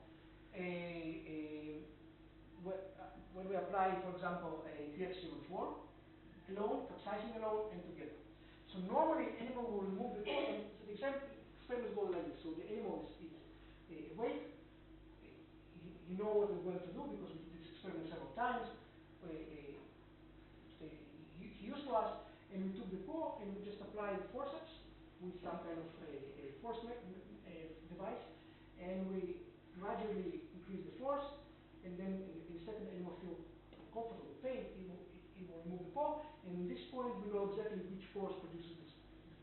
when we apply, for example, a TX04 alone, capsaicin alone, and together. So normally animal will remove the paw, and so the experiment goes like this. So the animal is awake. He knows what we're going to do because we did this experiment several times. He used to us, and we took the paw and we just applied forceps with some kind of a force device, and we gradually increase the force, and then instead the animal feel comfortable with pain, it will remove the paw, and at this point we know exactly which force produces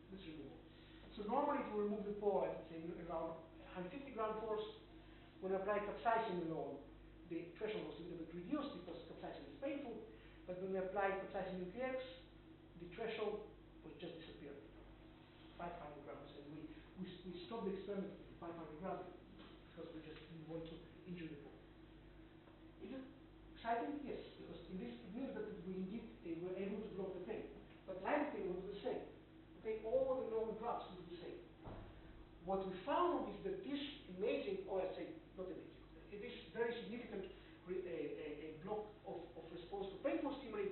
this removal. So normally it will remove the paw at say around 150 gram force. When I apply capsaicin alone, the threshold was a little bit reduced because capsaicin is painful, but when we apply capsaicin in PX, the threshold was just disappeared, 500 grams, and we stopped the experiment at 500 grams because we just didn't want to injure the paw. Is it exciting? Yes, because in this it means that we indeed were able to block the pain. But lidocaine will do the same. Okay, all the known drugs will do the same. What we found is that this amazing, or I say not amazing, this very significant a block of response to painful stimuli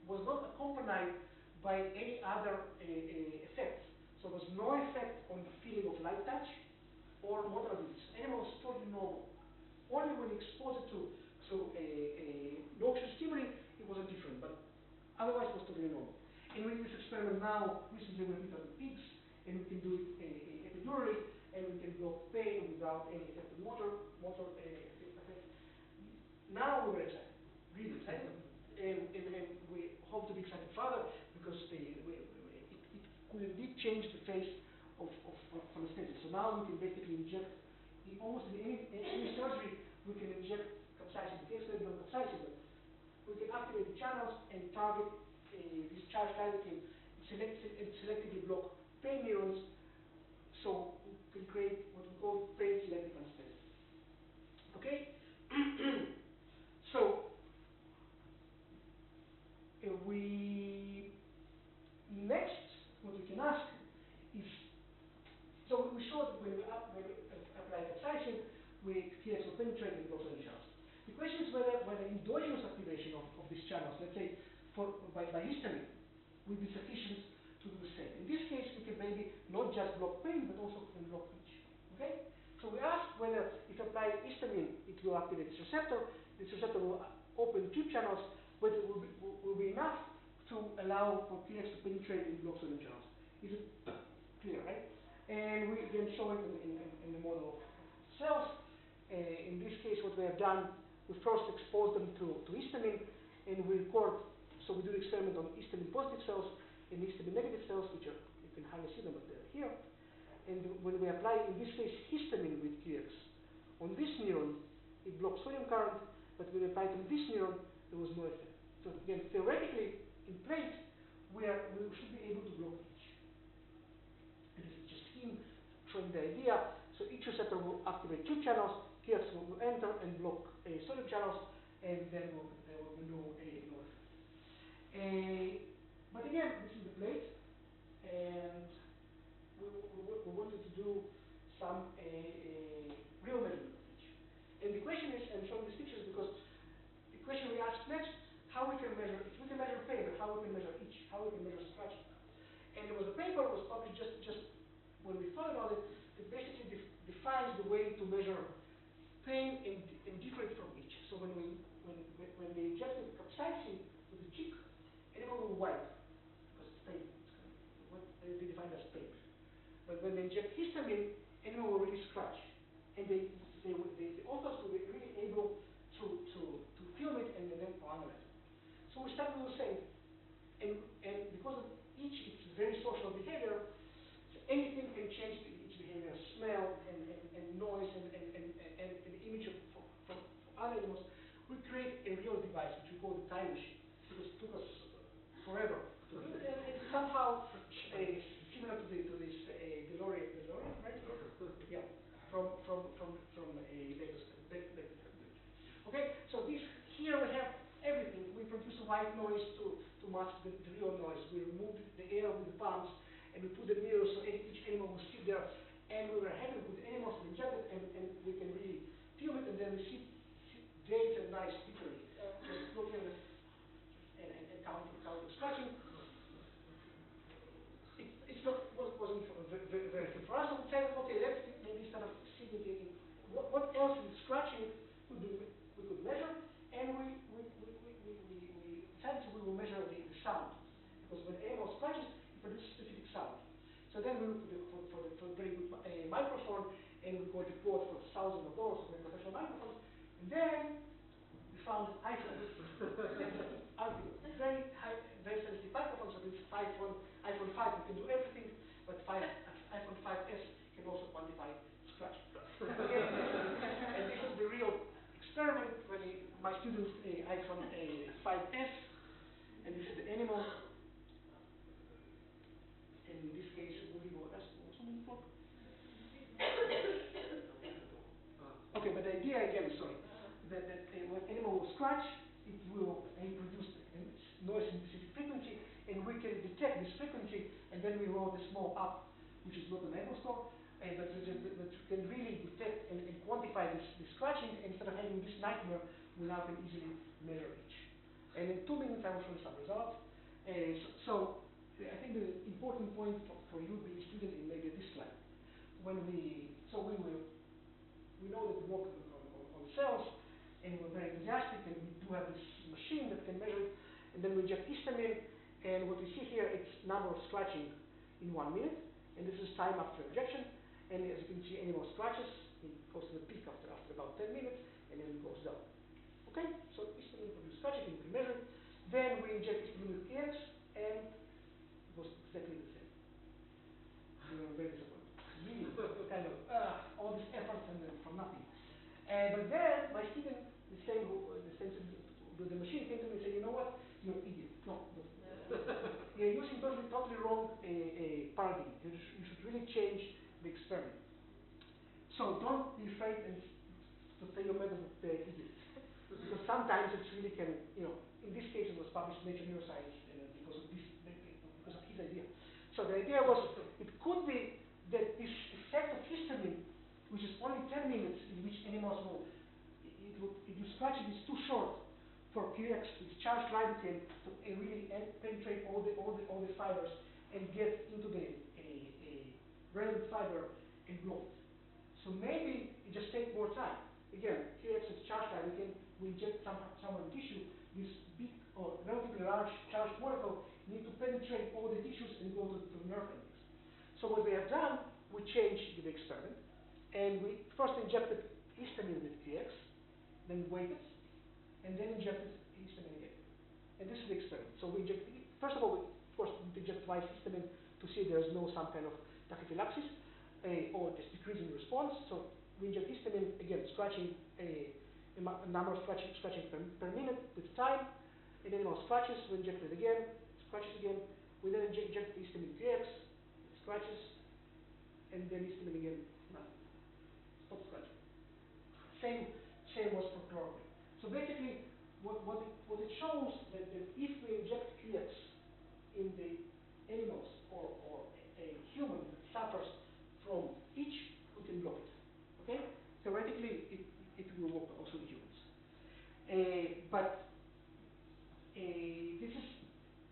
was not accompanied by any other effects. So there was no effect on the feeling of light touch or motor abilities. Animal was totally normal. Only when exposed to a noxious stimuli, it wasn't different, but otherwise it was totally normal. And we do this experiment now, recently we did it on pigs, and we can do it epidurally, and we can block pain without any effect on motor effect. Now we're excited, really excited, and we hope to be excited further because it could indeed change the face of anesthesia. So now we can basically inject, almost in any surgery, we can inject capsaicin. The case study on capsaicin, but we can activate the channels and target discharge lidocaine and selectively block pain neurons, so we can create what we call pain selective anesthesia. Okay? So we next what we can ask is, so we showed that when we apply capsaicin, TX will penetrate and block certain channels. The question is whether endogenous activation of these channels, let's say by histamine, will be sufficient to do the same. In this case, we can maybe not just block pain, but also can block itch. Okay? So we ask whether if apply histamine, it will activate this receptor. This receptor will open two channels, whether it will be enough to allow for TX to penetrate and block certain channels. Is it clear, right? And we then show it in the model of cells. In this case, what we have done, we first expose them to histamine, and we record. So we do the experiment on histamine positive cells and histamine negative cells, which are, you can hardly see them, but they're here. And when we apply, in this case, histamine with QX on this neuron, it blocks sodium current, but when we apply it on this neuron, there was no effect. So again, theoretically, in plate, we should be able to block each. And this is just him showing the idea. So each receptor will activate two channels, QX will enter and block sodium channels, and then there will be no effect. But again, this is the plate, and we wanted to do some real measurement of each. And the question is, I'm showing these pictures because the question we asked next, how we can measure, if we can measure pain, how we can measure itch, how we can measure scratching. And there was a paper was published just when we thought about it, that basically defines the way to measure pain and different from itch. So when they injected capsaicin to the cheek, animal will wipe because it's pain. It's what they define as pain. But when they inject histamine, animal will really scratch, and the authors will be really able to film it and then to analyze it. So we started with the same, and because of itch, it's very social behavior. So anything can change the itch behavior, smell and noise and image from other animals. We create a real device which we call the time machine, because it took us forever to do it, and it's somehow similar to this DeLorean, right? Yeah, from white noise to mask the real noise. We removed the air with the palms, and we put the mirror so each animal will sit there. And we were happy with the animals we injected, and we can really film it, and then we see days and nights literally, just looking at and counting scratching. It's not wasn't very good for us. So we said, okay, let's maybe start seeing what else in scratching we could measure, and we decided we will measure the sound, because when an animal scratches, it produces specific sound. So then we looked for a very good microphone, and we got a quote for thousands of dollars for professional microphones, and then we found iPhones. Very high, very sensitive microphones. So this iPhone 5, we can do everything, but iPhone 5s can also quantify scratch. Okay? And this is the real experiment when my students iPhone 5s, and this is the animal. And in this case, Woody will ask also on the clock. Okay, but the idea again, sorry, that when animal will scratch, it will produce noise in specific frequency, and we can detect this frequency, and then we roll the small up, which is not a microscope, but can really detect and quantify this scratching. Instead of having this nightmare, we now can easily measure each. And in 2 minutes, I will show you some results. So I think the important point for you being a student in maybe this slide, we know that we work on cells, and we're very enthusiastic, and we do have this machine that can measure it, and then we inject histamine, and what we see here, it's number of scratching in 1 minute, and this is time after injection, and as you can see, animal scratches, it goes to the peak after about 10 minutes, and then it goes down. Okay, so histamine produces scratching, and we can measure it. Then we inject histamine with EX, and it was exactly the same. We were very disappointed. Really, kind of, all this effort and then for nothing. But then my student, the same with the machine, came to me and said, you know what? You're an idiot. No. You're using totally wrong paradigm. You should really change the experiment. So don't be afraid to tell your method that they're idiots. Because sometimes it really can, in this case it was published in Nature Neuroscience because of his idea. So the idea was, it could be that this effect of histamine, which is only 10 minutes, in which animals if you scratch it, is too short for QX, its charged lidocaine, to really penetrate all the fibers and get into the relevant fiber and block it. So maybe it just takes more time. Again, QX is charged lidocaine. We inject some of the tissue. This big or relatively large charged molecule need to penetrate all the tissues and go to the nerve endings. So what we have done, we changed the experiment, and we first injected histamine with QX, then waited, and then injected histamine again. And this is the experiment. So we inject, first of all, we inject twice histamine to see if there's some kind of tachyphylaxis or just decreasing response. So we inject histamine, again, scratching a number of scratching per minute with time. And then animal scratches, we inject it again, scratches again. We then inject the histamine QX, scratches, and then histamine again, nothing. Stop scratching. Same was for chloroquine. So basically, what it shows that if we inject QX in the animals or a human that suffers from itch, we can block it. Okay? Theoretically, it will work also in humans. But this is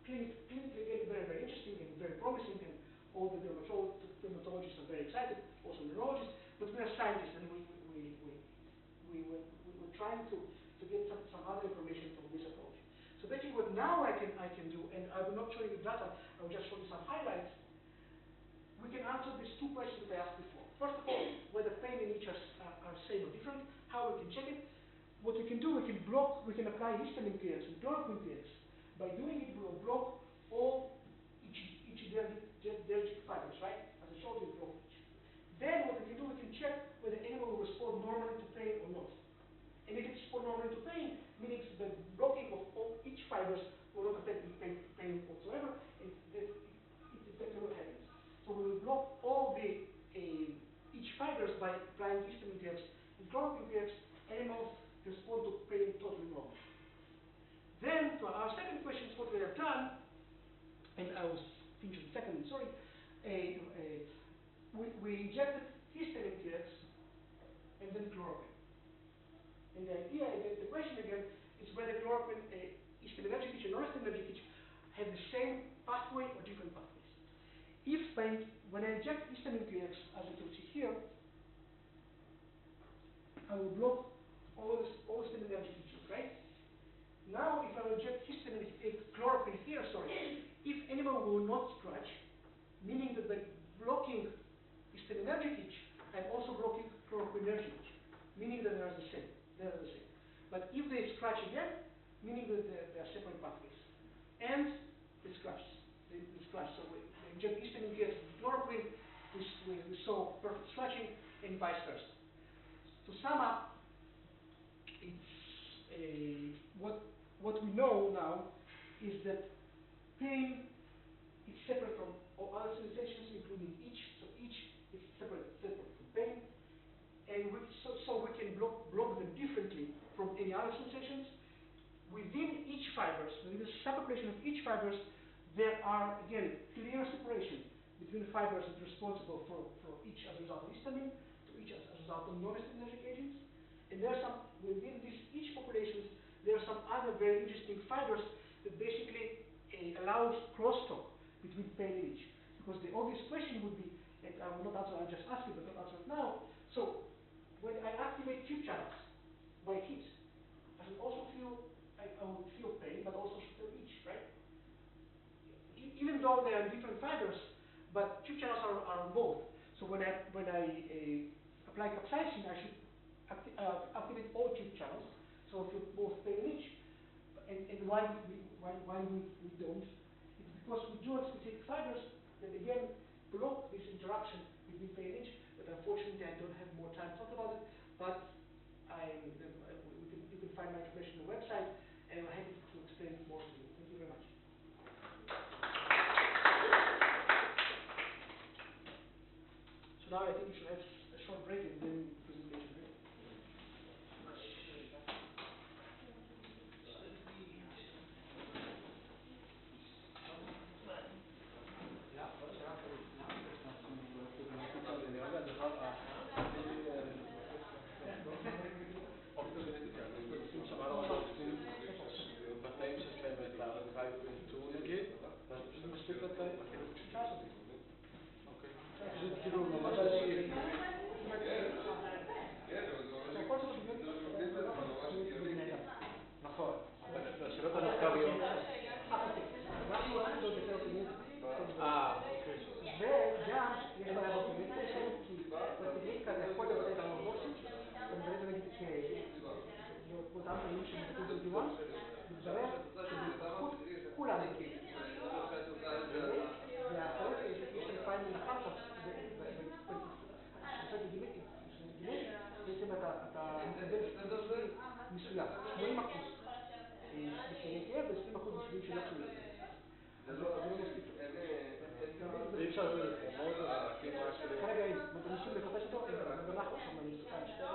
clinically again very, very interesting and very promising, and all the dermatologists are very excited, also neurologists, but we are scientists, and we're trying to get some other information from this approach. So basically what now I can do, and I will not show you the data, I will just show you some highlights. We can answer these two questions that I asked before. First of all, whether pain and itch are same or different, how we can check it. What we can do, we can apply histamine QX and chloroquine QX. By doing it, we will block all itchy fibers, right? As I showed you, block itch. Then what we can do, we can check whether the animal will respond normally to pain or not. And if it responds normally to pain, meaning the blocking of all itch fibers will not affect the pain whatsoever, and it's exactly what happens. So we will block all the itch fibers by applying histamine QX and chloroquine QX. Animals respond to pain totally normal. Then, to our second question is what we have done, and I was finishing the second, sorry. We injected histamine TX and then chloroquine. And the idea is that the question again is whether chloroquine, histaminergic itch and non-histaminergic itch have the same pathway or different pathways. If when I inject histamine TX, as you can see here, I will block all histaminergic itches, right? Now, if I inject chloroquine here, if animal will not scratch, meaning that by blocking histaminergic itch, I'm also blocking chloroquinergic itch, meaning that they are the same. But if they scratch again, meaning that they are separate pathways. And they scratch. So we inject histamine TX with chloroquine, we saw perfect scratching, and vice versa. To sum up, it's what we know now is that pain is separate from all other sensations, including itch. So itch is separate from pain, and so we can block them differently from any other sensations. Within each fibers, within the subpopulation of each fibers, there are again clear separation between the fibers that are responsible for itch as a result of histamine to itch as a result of non-histaminergic agents. And there are some within these itch populations. There are some other very interesting fibers that basically allows crosstalk between pain and itch. Because the obvious question would be, and I will not answer, I'll just ask you, but not answer it now. So, when I activate tube channels by heat, I should also feel, I would feel pain, but also should feel itch, right? Even though they are different fibers, but tube channels are both. So when I apply capsaicin, I should activate all tube channels, so I feel both pain and itch. And why we don't? It's because we do have specific fibers that again block this interaction between pain and itch. But unfortunately, I don't have more time to talk about it. But you can find my information on the website, and I'm happy to explain more to you. Thank you very much. So now I think we should have a short break and then presentation. Right? בתאים שיש להם את ה-5.2 נגיד, זה מספיק לתאים? אוקיי. פשוט כאילו ממש נשאיר. נכון, השאלות המחקריות. אנחנו רוצים לדעות יותר אופטימיסטים. אוקיי. וגם יש בעיה באופטימיסטים שלנו, כי באופטימיסטיקה אתה יכול לבטא את האורתודוקסים, אתה מבטא את נגיד באותם תאים שמבטאים את הדיוואן, מתברר שבהתפתחות כולם מבטאים. והאחרות יש להם פיינינג אחר כך, כשנושא גנטי, בעצם אתה מקבל ספציפי מסוים, 80% בשבילים תהיה ו-20% בשבילים שלא תלויים. אז זה לא מספיק. אי אפשר ללמוד או להקים משהו? כרגע אין, ניסים לחפש אותו, גם אנחנו עכשיו משתגע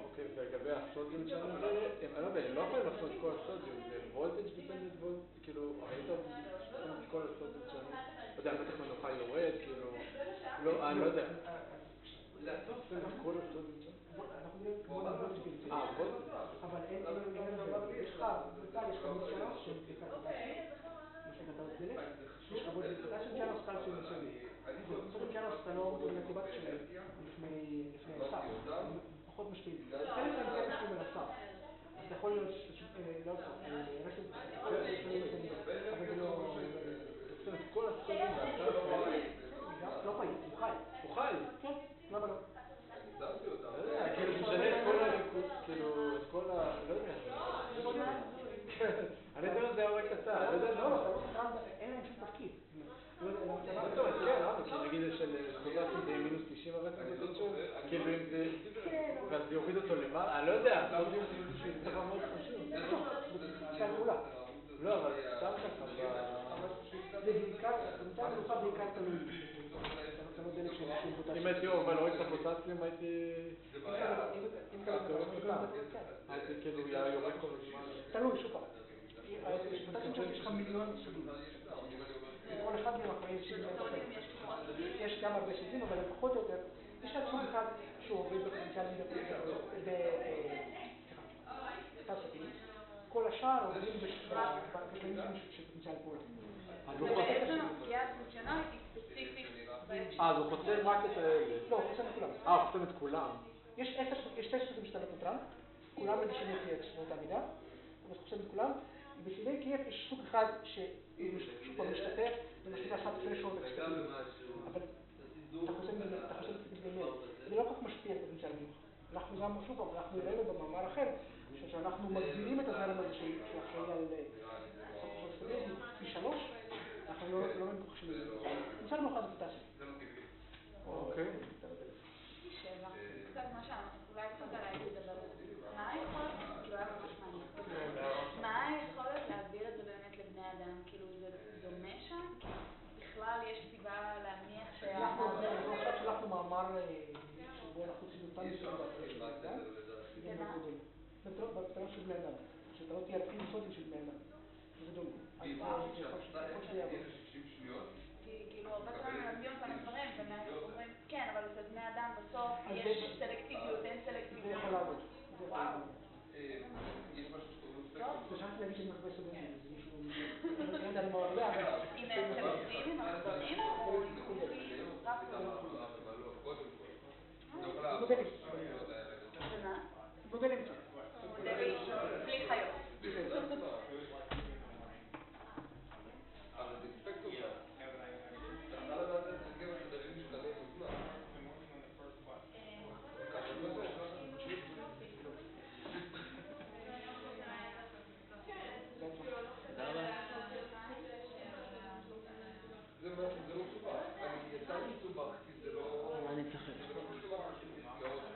אוקיי, ולגבי הסודיום צ'אנל האלה, אני לא יודע, אני לא יכול לחשוב את כל הסודיום, זה וולטג' דיפנדנט וולט, כאילו, ראית את כל הסודיום צ'אנל? לא יודע, מתח מנוחה יורד, כאילו, לא, אני לא יודע. לעשות את כל הסודיום צ'אנל? אנחנו נראים כמו וולטג' דיפנדנט. וולטג'. אבל אין יש לך, בכלל יש לך מישהו שהם קלקולציה. יש לך דעות דלת, יש לך וולטג' צ'אנל קלציום וסודיום. סודיום צ'אנל אתה לא רוצה לאקטיבציה שלהם לפני הסף. פחות משפיעים. חלק מהם כן משפיעים על הסף. אז אתה יכול להיות רשת אבל זה לא... זאת אומרת, כל הסודיום והסף האלה... לא פעיל, הוא חי. הוא חי? כן, למה לא? שמתי אותם. לא יודע, כאילו זה משנה את כל הריקוד, כאילו את כל ה... לא יודע. אני יודע זה הורג את התא, לא יודע. לא, אין להם שום תפקיד. כן, כי נגיד של סטובסטים זה מינוס 90 הרצף בטנשן, כאילו אם זה... ואז זה יוריד אותו למעלה, אני לא יודע, סודיום זה דבר מאוד חשוב. סתם פעולה. לא, אבל סתם ככה, זה בעיקר, נמצא מנוחה בעיקר תלוי. אם הייתי אבל הורג את הפוטנציום הייתי... אם אתה הייתי כאילו יורד כל הזמן. תלוי, שוב פעם. מיליון סוגים. לכל אחד מהם הפעיל סוגים אחרים. יש גם הרבה סוגים, אבל פחות או יותר, יש רק סוג אחד שהוא עובד בפוטנציאלים כל השאר עובדים בכלים של פוטנציאל פעולה. ובעצם הפגיעה הפונקציונלית היא ספציפית בהקשר. אז הוא חוסם רק את האלה. לא, הוא חוסם את כולם. הוא חוסם את כולם. יש שתי סוגים של תלות נוטרל, כולם מדישים KF באותה מידה, אבל זה חוסם את כולם. בסיבי KF יש סוג אחד ששוב פעם משתתף ומשתתף לעשות threshold אקספקטיבי. אבל אתה חוסם את זה מיד. זה לא כל כך משפיע על פוטנציאל מיוך. אנחנו גם, שוב פעם, אנחנו ראינו במאמר אחר, שאנחנו מגדילים את הזרם הזה שאחראי על סופו של סטביליטי פי 3, אנחנו לא מכוחשים את זה. פוטנציאל מיוחד זה פוטנציאל. אוקיי. שאלה. קצת מה שאולי קצת על העיבוד, אבל מה היכולת, כאילו היה ממש מעניין, מה היכולת להעביר את זה באמת לבני אדם? כאילו זה דומה שם? בכלל יש סיבה להניח אנחנו עכשיו שלחנו מאמר שבו אנחנו עושים אותם ניסויים בהפעלה של בני אדם, וזה מאוד דומה. בהפעלה של בני אדם, שאתה לא תהיה לפי ניסויים של בני אדם. זה דומה. אז זה יכול שזה יעבור. כאילו הרבה פעמים מלמדים אותנו דברים, ואומרים, כן, אבל אצל בני אדם בסוף יש סלקטיביות, אין סלקטיביות. זה יכול לעבוד. וואו. זה שכחתי להגיד שאני מחפש סוגים, זה מישהו, אני לא יודע מה הוא יודע, אבל... אם הם סלקטיביים, מחקרים או איכותי, רק מודלים. ומה? מודלים. מודלים בלי חיות. אבל זה ספקטרום, אתה לדעת את זה כיוון שדרים משתנים בזמן. זה מסובך, אני יצא לי מסובך, כי זה לא... אני צריך. זה לא משהו מאוד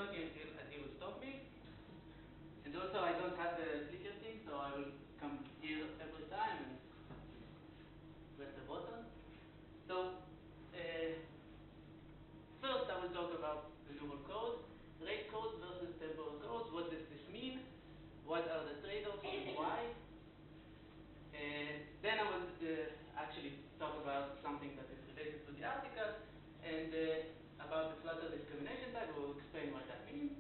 talking until he will stop me. And also I don't have the clicker thing, so I will come here every time and press the button. So first I will talk about the neural code, rate code versus temporal codes. What does this mean? What are the trade-offs and why? Then I will actually talk about something that is related to the article and about the flutter discrimination type. I will explain what that means,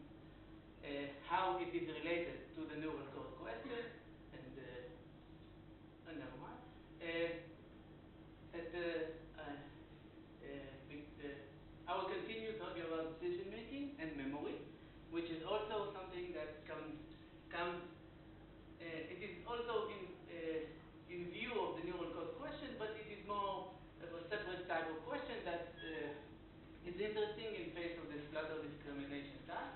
how it is related to the neural code question, and never mind. I will continue talking about decision making and memory, which is also something that comes. It is also in view of the neural code question, but it is more of a separate type of question that is interesting in face of this flutter discrimination type.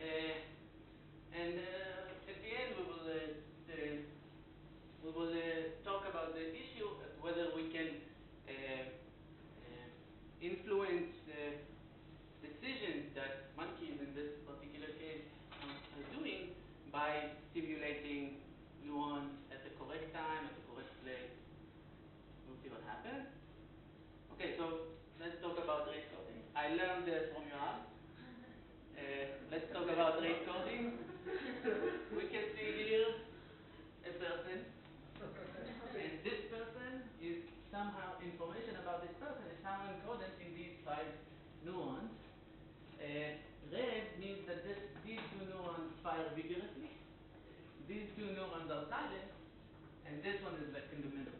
And at the end, we will talk about the issue of whether we can influence decisions that monkeys in this particular case are doing by stimulating neurons at the correct time, at the correct place. We'll see what happens. Okay, so let's talk about rate coding. I learned from Yoav. Let's talk about rate coding. We can see here a person, and this person is somehow, information about this person is somehow encoded in these 5 neurons. Red means that these 2 neurons fire vigorously, these 2 neurons are silent, and this one is like in the middle.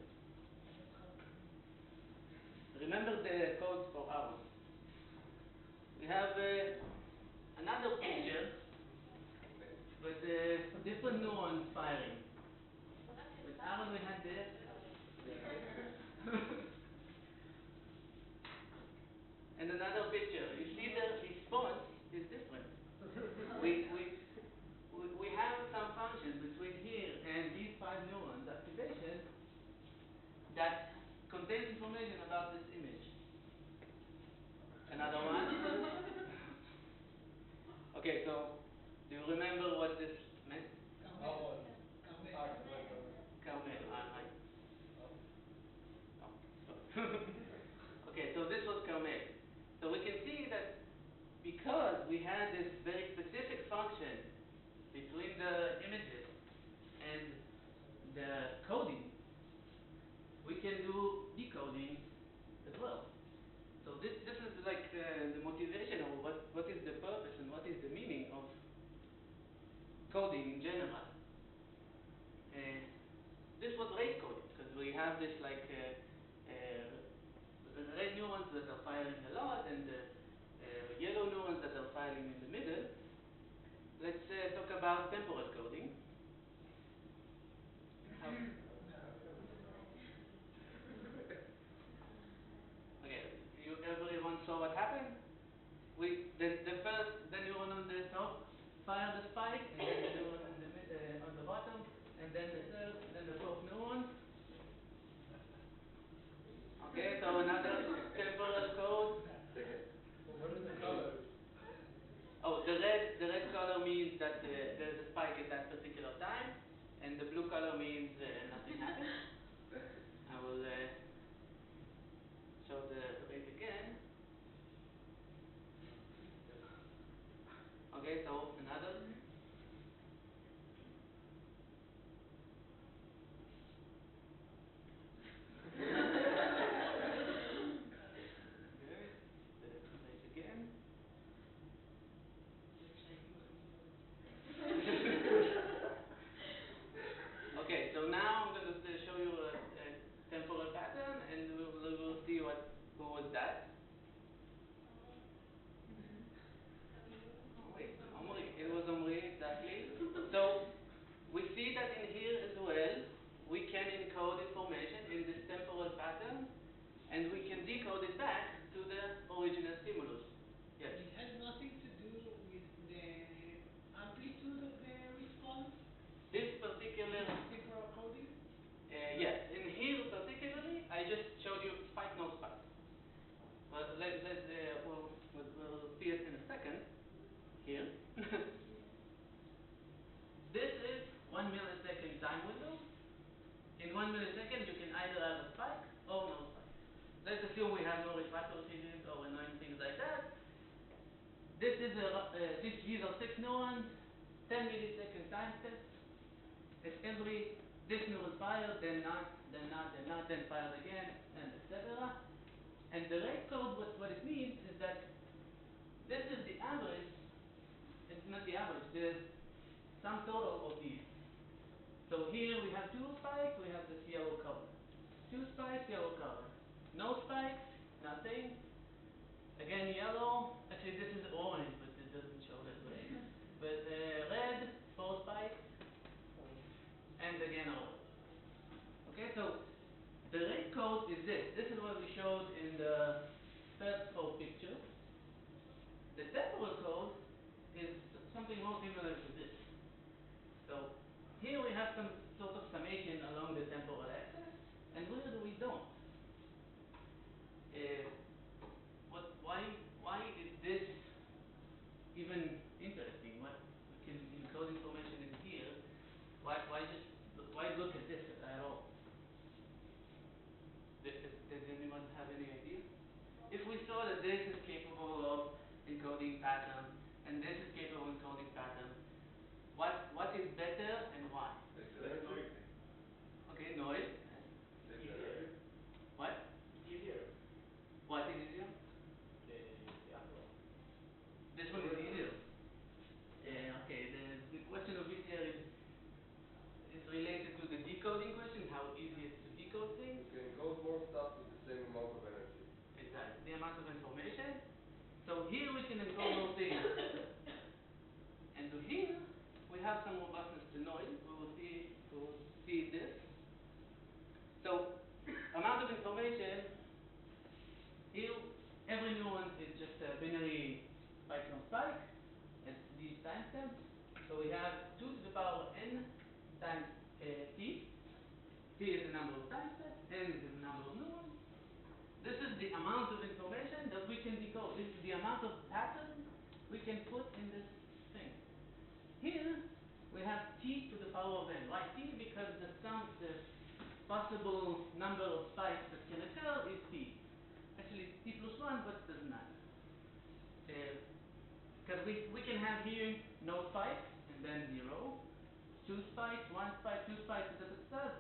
Remember the codes for Aaron. We have another picture with different neurons firing. With Aaron we had this. And another picture. You see the response is different. We have some function between here and these 5 neurons activation that contains information about this image. Another one. Okay, so do you remember what this meant? Carmel, right? Oh. Okay, so this was Carmel. So we can see that because we had this very specific function between the images and the coding, we can do decoding as well. So this is like the motivation, or what is the purpose and what is the meaning of coding in general. This was rate coding because we have this like red neurons that are firing a lot and yellow neurons that are firing in the middle. Let's talk about temporal coding. Okay, everyone saw what happened? The neuron on the top fired the spike, and then the neuron on the bottom, and then the third, then the fourth neuron. Okay, so another temporal code. What is the color? Oh, the red color means that there's a spike at that particular time, and the blue color means nothing happened. I will show the rate again. Okay, so another. Okay, the rate again. Okay, so now these are 6 neurons, 10 millisecond time step. If this neuron fired, then not, then fired again, and etc. And the rate code, what it means is that this is the average. It's not the average. There's sum total of these. So here we have 2 spikes. We have this yellow color. 2 spikes, yellow color. No spikes, nothing. Again, yellow. Actually, this is orange, but it doesn't show that way. But red, 4 spikes, and again orange. Okay, so the rate code is this. This is what we showed in the first 4 pictures. The temporal code is something more similar to this. So here we have some sort of summation along the temporal axis, and where we don't. Why is this even interesting? What we can encode information in here? Why look at this at all? Does anyone have any idea? If we saw that this is capable of encoding patterns and this is capable of encoding patterns, what is better and why? Okay, noise. Easier. What? Easier. What is easier? The other one. This one is easier. Okay, the question of easier is related to the decoding question, how easy it is to decode things. You can encode more stuff with the same amount of energy. Exactly, the amount of information. So here we can encode more things. And to here, we have some robustness to noise. We will see this. So, amount of information, here, every neuron is just a binary spike on spike at these timestamps. So we have 2 to the power n times t. T is the number of timestamps, n is the number of neurons. This is the amount of information that we can decode. This is the amount of patterns we can put in this thing. Here, we have t to the power of n. Why t? Because the possible number of spikes that can occur is t. Actually, it's t plus 1, but it doesn't matter. Because we can have here no spikes, and then 0. 2 spikes, 1 spike, 2 spikes,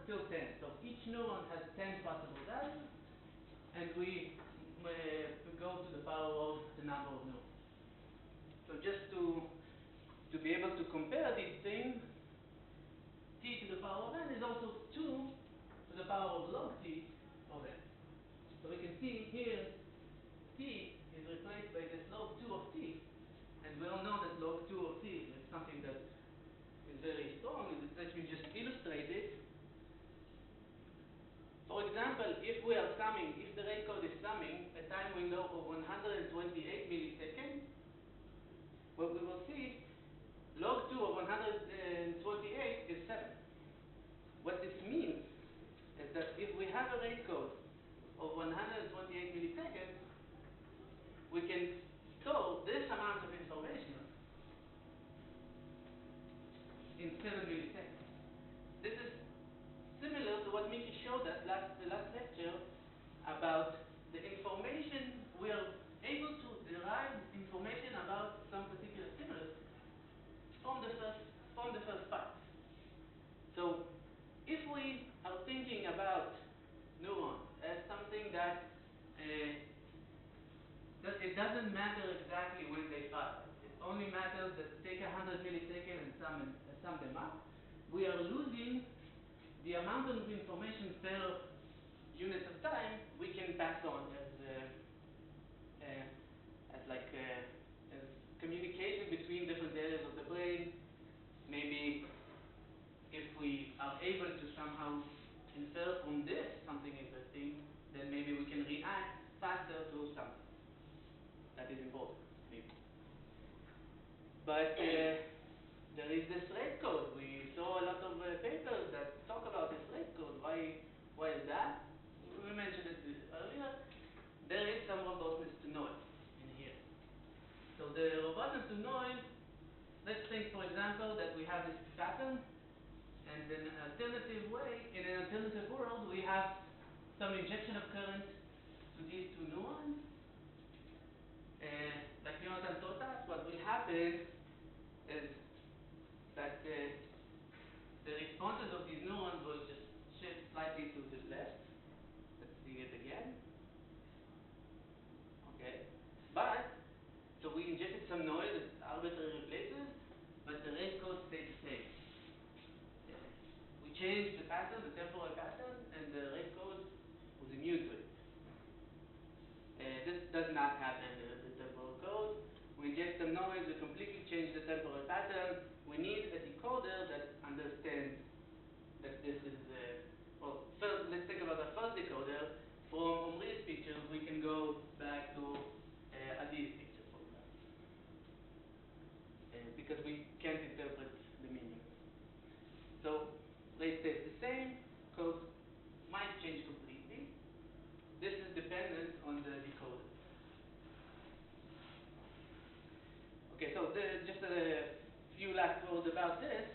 till 10. So each neuron has 10 possible values, and we go to the power of the number of neurons. So just to be able to compare these things, t to the power of n is also 2 to the power of log t of n. So we can see here, t is replaced by this log 2 of t. And we all know that log 2 of t is something that is very strong. Let me just illustrate it. For example, if we are summing, if the rate code is summing a time window of 128 milliseconds, what we will see, log 2 of 128 is 7. What this means is that if we have a rate code of 128 milliseconds, we can store this amount of information in 7 milliseconds. This is similar to what Mickey showed us the last lecture about the information. We are able to derive information about some particular stimulus from the first part. So if we are thinking about neurons as something that it doesn't matter exactly when they fire. It only matters that take 100 milliseconds and sum them up. We are losing the amount of information per unit of time we can pass on as communication between different areas of the brain. Maybe if we are able to somehow infer from this something interesting, then maybe we can react faster to something that is important, maybe. But there is this rate code. We saw a lot of papers that talk about this rate code. Why is that? We mentioned it earlier. There is some robustness to noise in here. So the robustness to noise, let's think, for example, that we have this pattern, and in an alternative way, in an alternative world, we have some injection of current to these 2 neurons. Like Jonathan taught us, happened is that the responses of these neurons will just shift slightly to the left. Let's see it again. Okay. But, so we injected some noise at arbitrary places, but the race code stayed the same. We changed the pattern, the temporal pattern, and the race code was immune to it. This does not happen, the temporal code. We inject some noise, we completely change the temporal pattern. We need a decoder that understands that this is, well, first, let's think about the first decoder. From Omri's pictures, we can go back to Adi's picture, for example. Because we can't interpret the meaning. So, rate stays the same, code might change completely. This is dependent on the decoder. Okay, so just a few last words about this.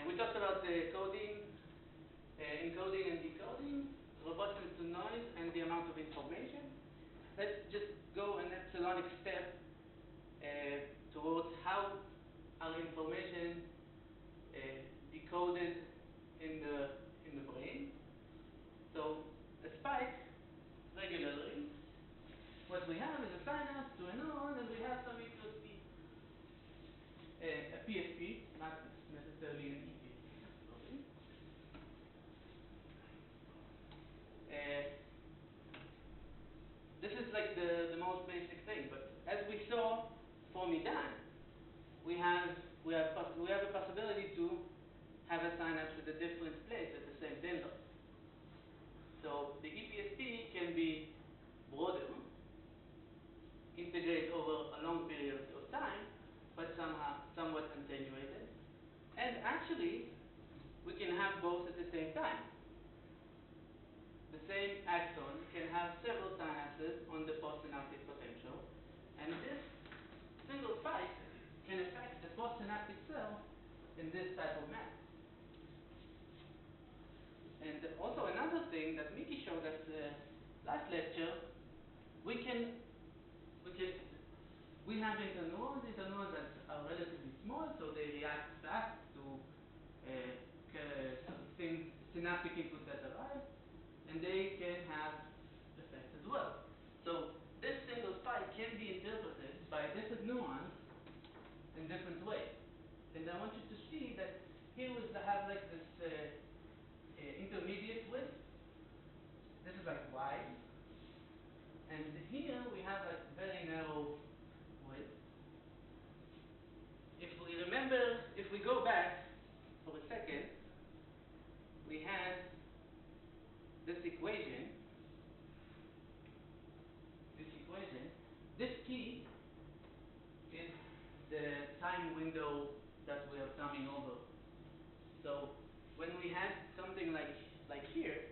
We talked about the coding, encoding and decoding, robustness to noise, and the amount of information. Let's just go an epsilonic step towards how our information decoded in the brain. So a spike regularly. What we have is a synapse to a neuron, and we have some EPSP. A PSP, not necessarily an EPSP. This is like the most basic thing, but as we saw for Midan, we have a possibility to have a synapse at a different place at the same dendron. So the EPSP can be broader, integrate over a long period of time, but somewhat attenuated. And actually, we can have both at the same time. The same axon can have several synapses on the postsynaptic potential, and this single spike can affect the postsynaptic cell in this type of manner. And also another thing that Miki showed us last lecture, we have interneurons that are relatively small, so they react fast to things, synaptic input that arrive, and they can have effects as well. So this single spike can be interpreted by different neurons in different ways. And I want you to see that here we have like this intermediate width. This is like wide. And here we have like very narrow width. If we remember, if we go back for a second, we had this equation. This T is the time window that we are summing over. So when we had something like here,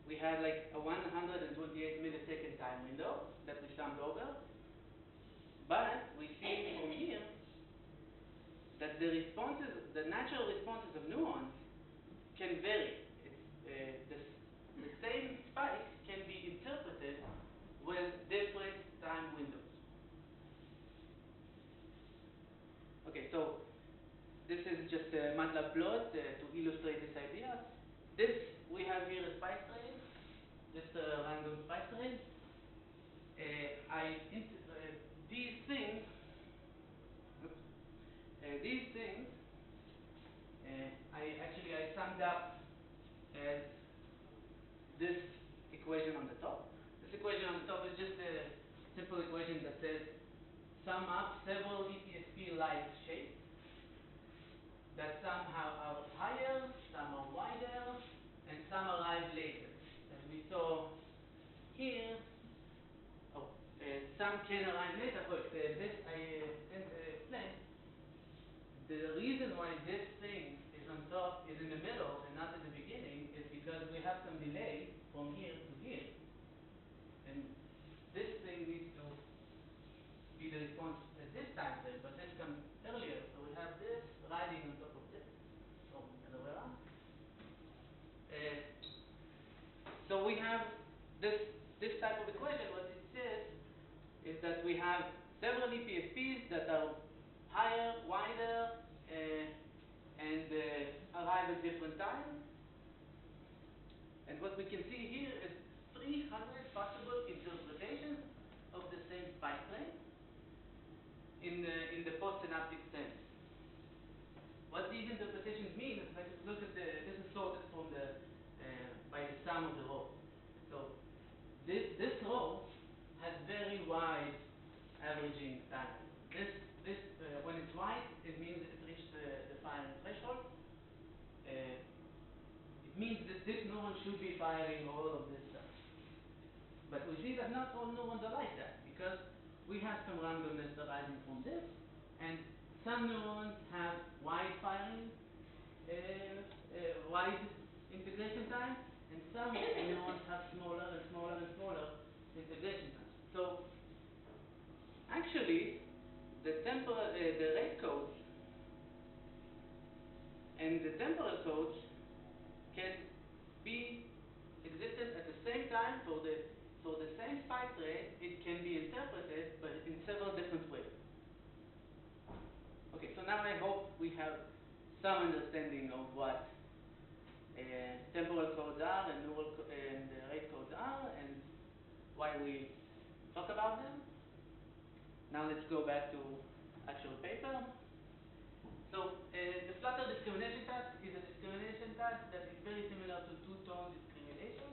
we had like a 128 millisecond time window that we summed over. But we see from here that the natural responses of neurons can vary. The same spike can be interpreted with different time windows. Okay, so this is just a MATLAB plot to illustrate this idea. This we have here a spike trace, just a random spike trace. These things, I summed up as this equation on the top. This equation on the top is just a simple equation that says sum up several EPSP-like shapes that somehow are higher, some are wider, and some arrive later. As we saw here, some can arrive later, but this I didn't explain. The reason why this thing is on top, is in the middle, and not at the beginning, is because we have some delay from here to here. And this thing needs to be the response at this time frame, but this comes earlier. So we have this riding on top of this. Oh, other way around. So we have this type of equation. What it says is that we have several EPFPs that are higher, wider, and arrive at different times. And what we can see here is 300 possible interpretations of the same spike plane in the postsynaptic sense. What these interpretations mean is, like, look at this is sorted from by the sum of the row. So this row has very wide averaging pattern. This when it's wide, it means it reached the firing threshold. It means that this neuron should be firing all of this stuff. But we see that not all neurons are like that, because we have some randomness arising from this, and some neurons have wide firing, wide integration time, and some neurons have smaller and smaller and smaller integration time. So actually, the rate codes and the temporal codes can be existent at the same time for the same spike rate. It can be interpreted, but in several different ways. Okay, so now I hope we have some understanding of what temporal codes are and rate codes are, and why we talk about them. Now let's go back to actual paper. So the flutter discrimination task is a discrimination task that is very similar to two-tone discrimination,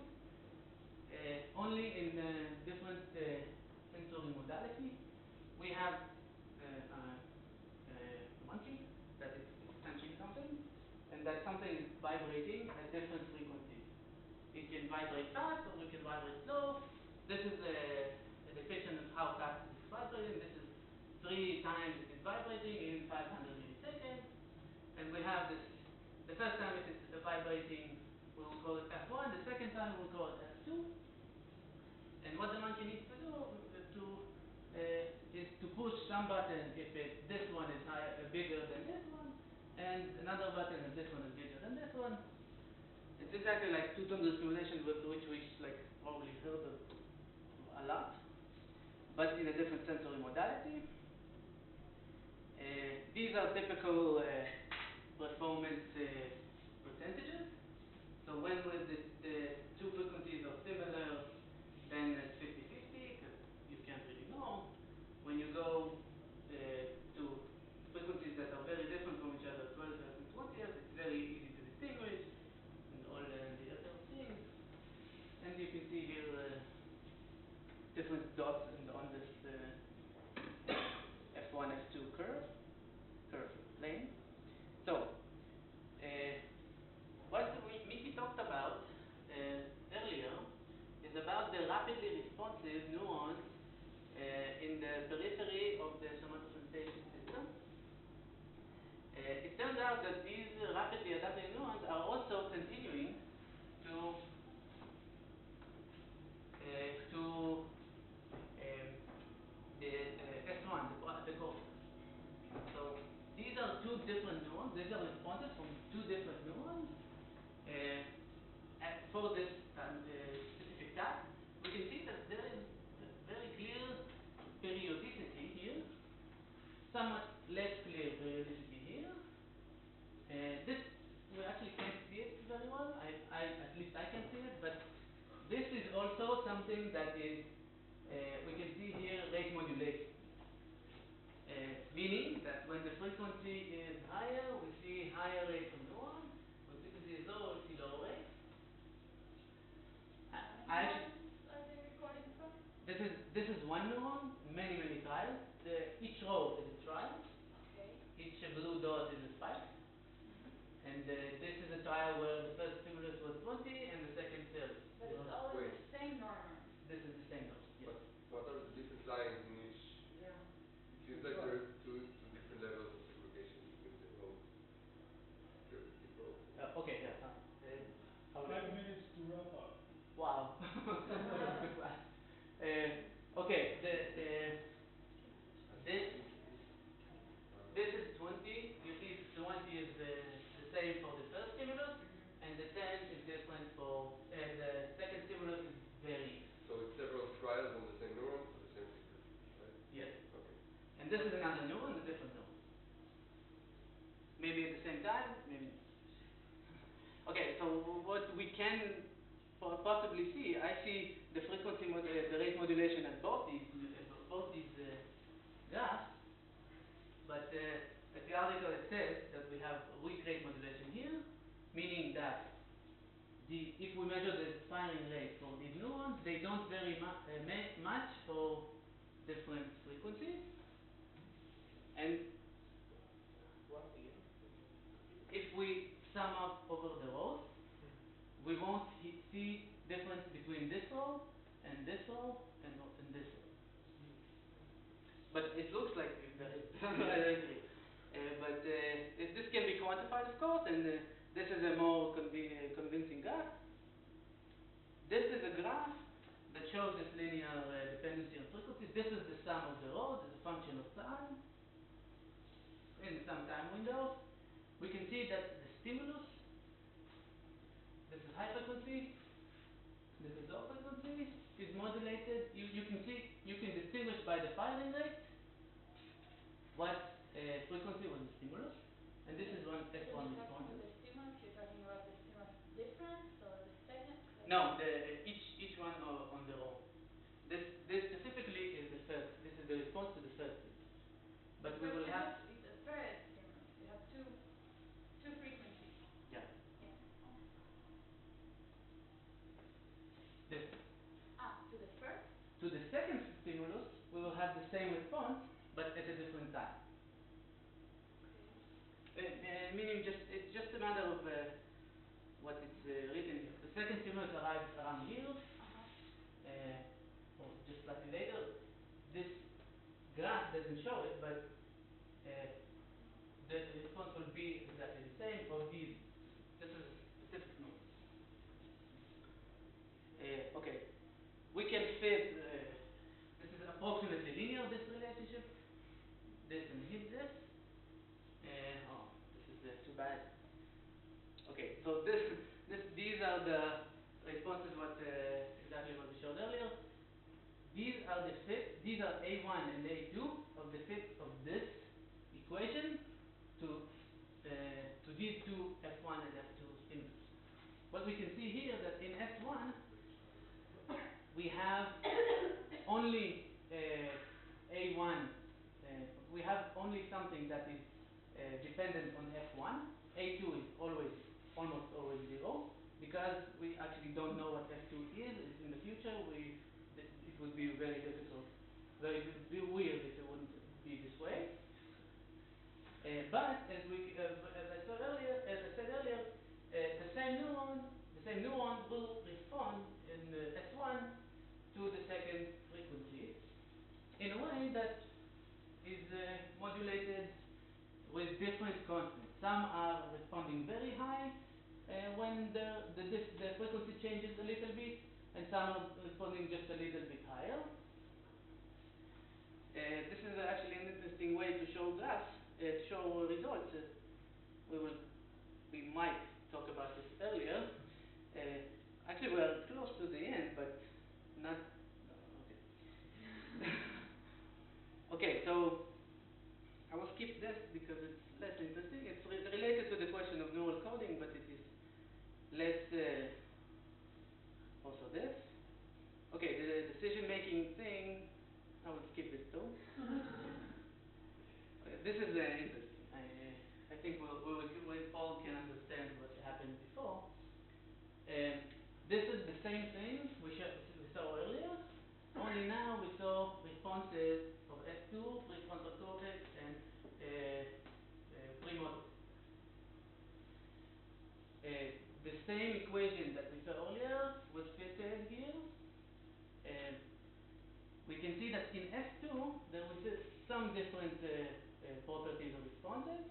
only in different sensory modality. We have a monkey that is touching something, and that something is vibrating at different frequencies. It can vibrate fast or it can vibrate slow. This is a depiction of how fast it is vibrating. This is 3 times it is vibrating in 500 milliseconds. And we have this, the first time it is vibrating, we will call it F1. The second time we will call it F2. And what the monkey needs to do is to push some button if this one is bigger than this one, and another button if this one is bigger than this one. It's exactly like two-tone discrimination, with which we probably heard of a lot, but in a different sensory modality. These are typical performance percentages. So when the two frequencies are similar, then it's 50-50, because you can't really know. When you go to frequencies that are very different from each other, 12 Hz and 20 Hz, it's very easy to distinguish, and all the other things. And you can see here different dots on this F1, F2 curve plane. So, what Miki talked about earlier is about the rapidly responsive neurons in the periphery of the somatosensation system. It turns out that these rapidly adapting neurons are also continuing to the S1, the cortex. So these are two different neurons. These are responses from two different neurons for this specific task. We can see that there is very clear periodicity here, somewhat less clear periodicity here. This, we actually can't see it very well. At least I can see it, but this is also something that is, we can see here rate modulation. Meaning that when the frequency is higher, we see higher rates of neurons. When the frequency is lower, we see lower rates. Are they recording from? This is one neuron, many trials. Each row is a trial. Okay. Each blue dot is a spike. And this is a trial where the first stimulus was 20 and the second 30. But it's all in the same neuron. This is the same dot. Yes. What are the different lines in each? Yeah. It seems like there are two different levels of segregation between the rows. The respective rows. Okay, yeah. 5 minutes to wrap up. Wow. Okay, this is 20. You see 20 is the same for the first stimulus, and the 10 is different for, the second stimulus is very. So it's several And this is another neuron, a different neuron. Maybe at the same time, maybe not. Okay, so what we can possibly see, I see the frequency, the rate modulation at both these graphs, but at the article it says that we have weak rate modulation here, meaning that if we measure the firing rate for these neurons, they don't vary much for different frequencies. And if we sum up over the rows, we won't see difference between this row and this row and this row. But it looks like there is. I agree. But this can be quantified, of course, and this is a more convincing graph. This is a graph that shows this linear dependency on frequencies. This is the sum of the rows as a function of time in some time windows. We can see that the stimulus, this is high frequency, this is low frequency, is modulated. You can distinguish by the firing rate what frequency was the stimulus, and this is one S1 response. The stimulus, you're talking about the stimulus difference or the second? No, each one on the row. This specifically is the first. This is the response to the first stimulus. But we will have. It's a third stimulus. You have two frequencies. Yeah. Yeah. This. To the first? To the second stimulus, we will have the same response, but at a different time. Meaning it's just a matter of what it's written here. The second stimulus arrives around here, or just slightly later. This graph doesn't show it, but the response will be exactly the same for these. This is a specific node. Okay, we can fit. This is approximately linear. This relationship, this and this. This is too bad. Okay, so these are the responses. Exactly what we showed earlier. These are the fit. These are A1 and A2 of the fit of this equation to these two F1 and F2 stimulus. What we can see here that in S1 we have only A1. We have only something that is dependent on F1. A2 is almost always 0, because we actually don't know what F2 is. In the future, it would be very difficult, very weird if it wouldn't be this way. But as I said earlier, the same neuron will respond in S1 to the second frequency in a way that is modulated with different constants. Some are responding very high when the frequency changes a little bit, and some are responding just a little bit higher. This is actually an interesting way to show graphs, to show results. We might talk about this earlier. Actually, we are close to the end, but not. Okay. Okay, so I will skip this because it's less interesting. It's related to the question of neural coding, but it is less. Also this. Okay, the decision-making thing. I will skip this too. This is interesting. I think we all can understand what happened before. This is the same thing we saw earlier, only now we saw responses of F2, prefrontal cortex, and premotor. The same equation that we saw earlier was fitted here. We can see that in F2 there was some different properties of responses.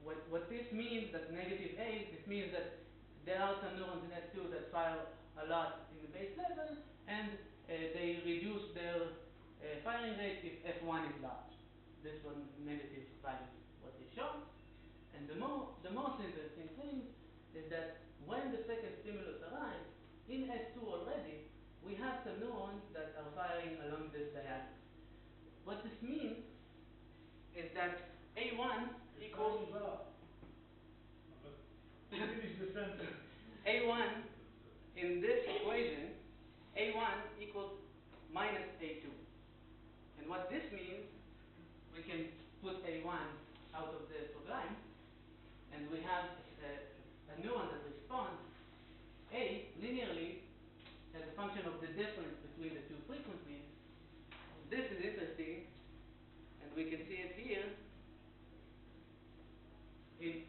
What this means, that negative A, this means that there are some neurons in F2 that fire a lot in the base level, and they reduce their firing rate if F1 is large. This one negative value is what they show. And the most interesting thing is that when the second stimulus arrives, in S2 already, we have some neurons that are firing along this diagonal. What this means is that A1 Your equals time is up. Finish the sentence. A1 in this equation, A1 equals minus A2. And what this means, we can put A1 out of the program, and we have a neuron that responds A linearly as a function of the difference between the two frequencies. This is interesting, and we can see it here in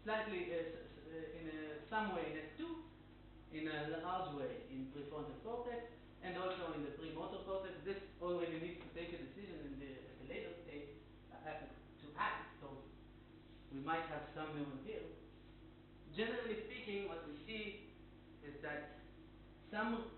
slightly in some way in S2, in a large way in prefrontal cortex, and also in the premotor cortex. This already needs to take a decision in at a later stage to act. So we might have some neuron here. Generally speaking, what we see is that some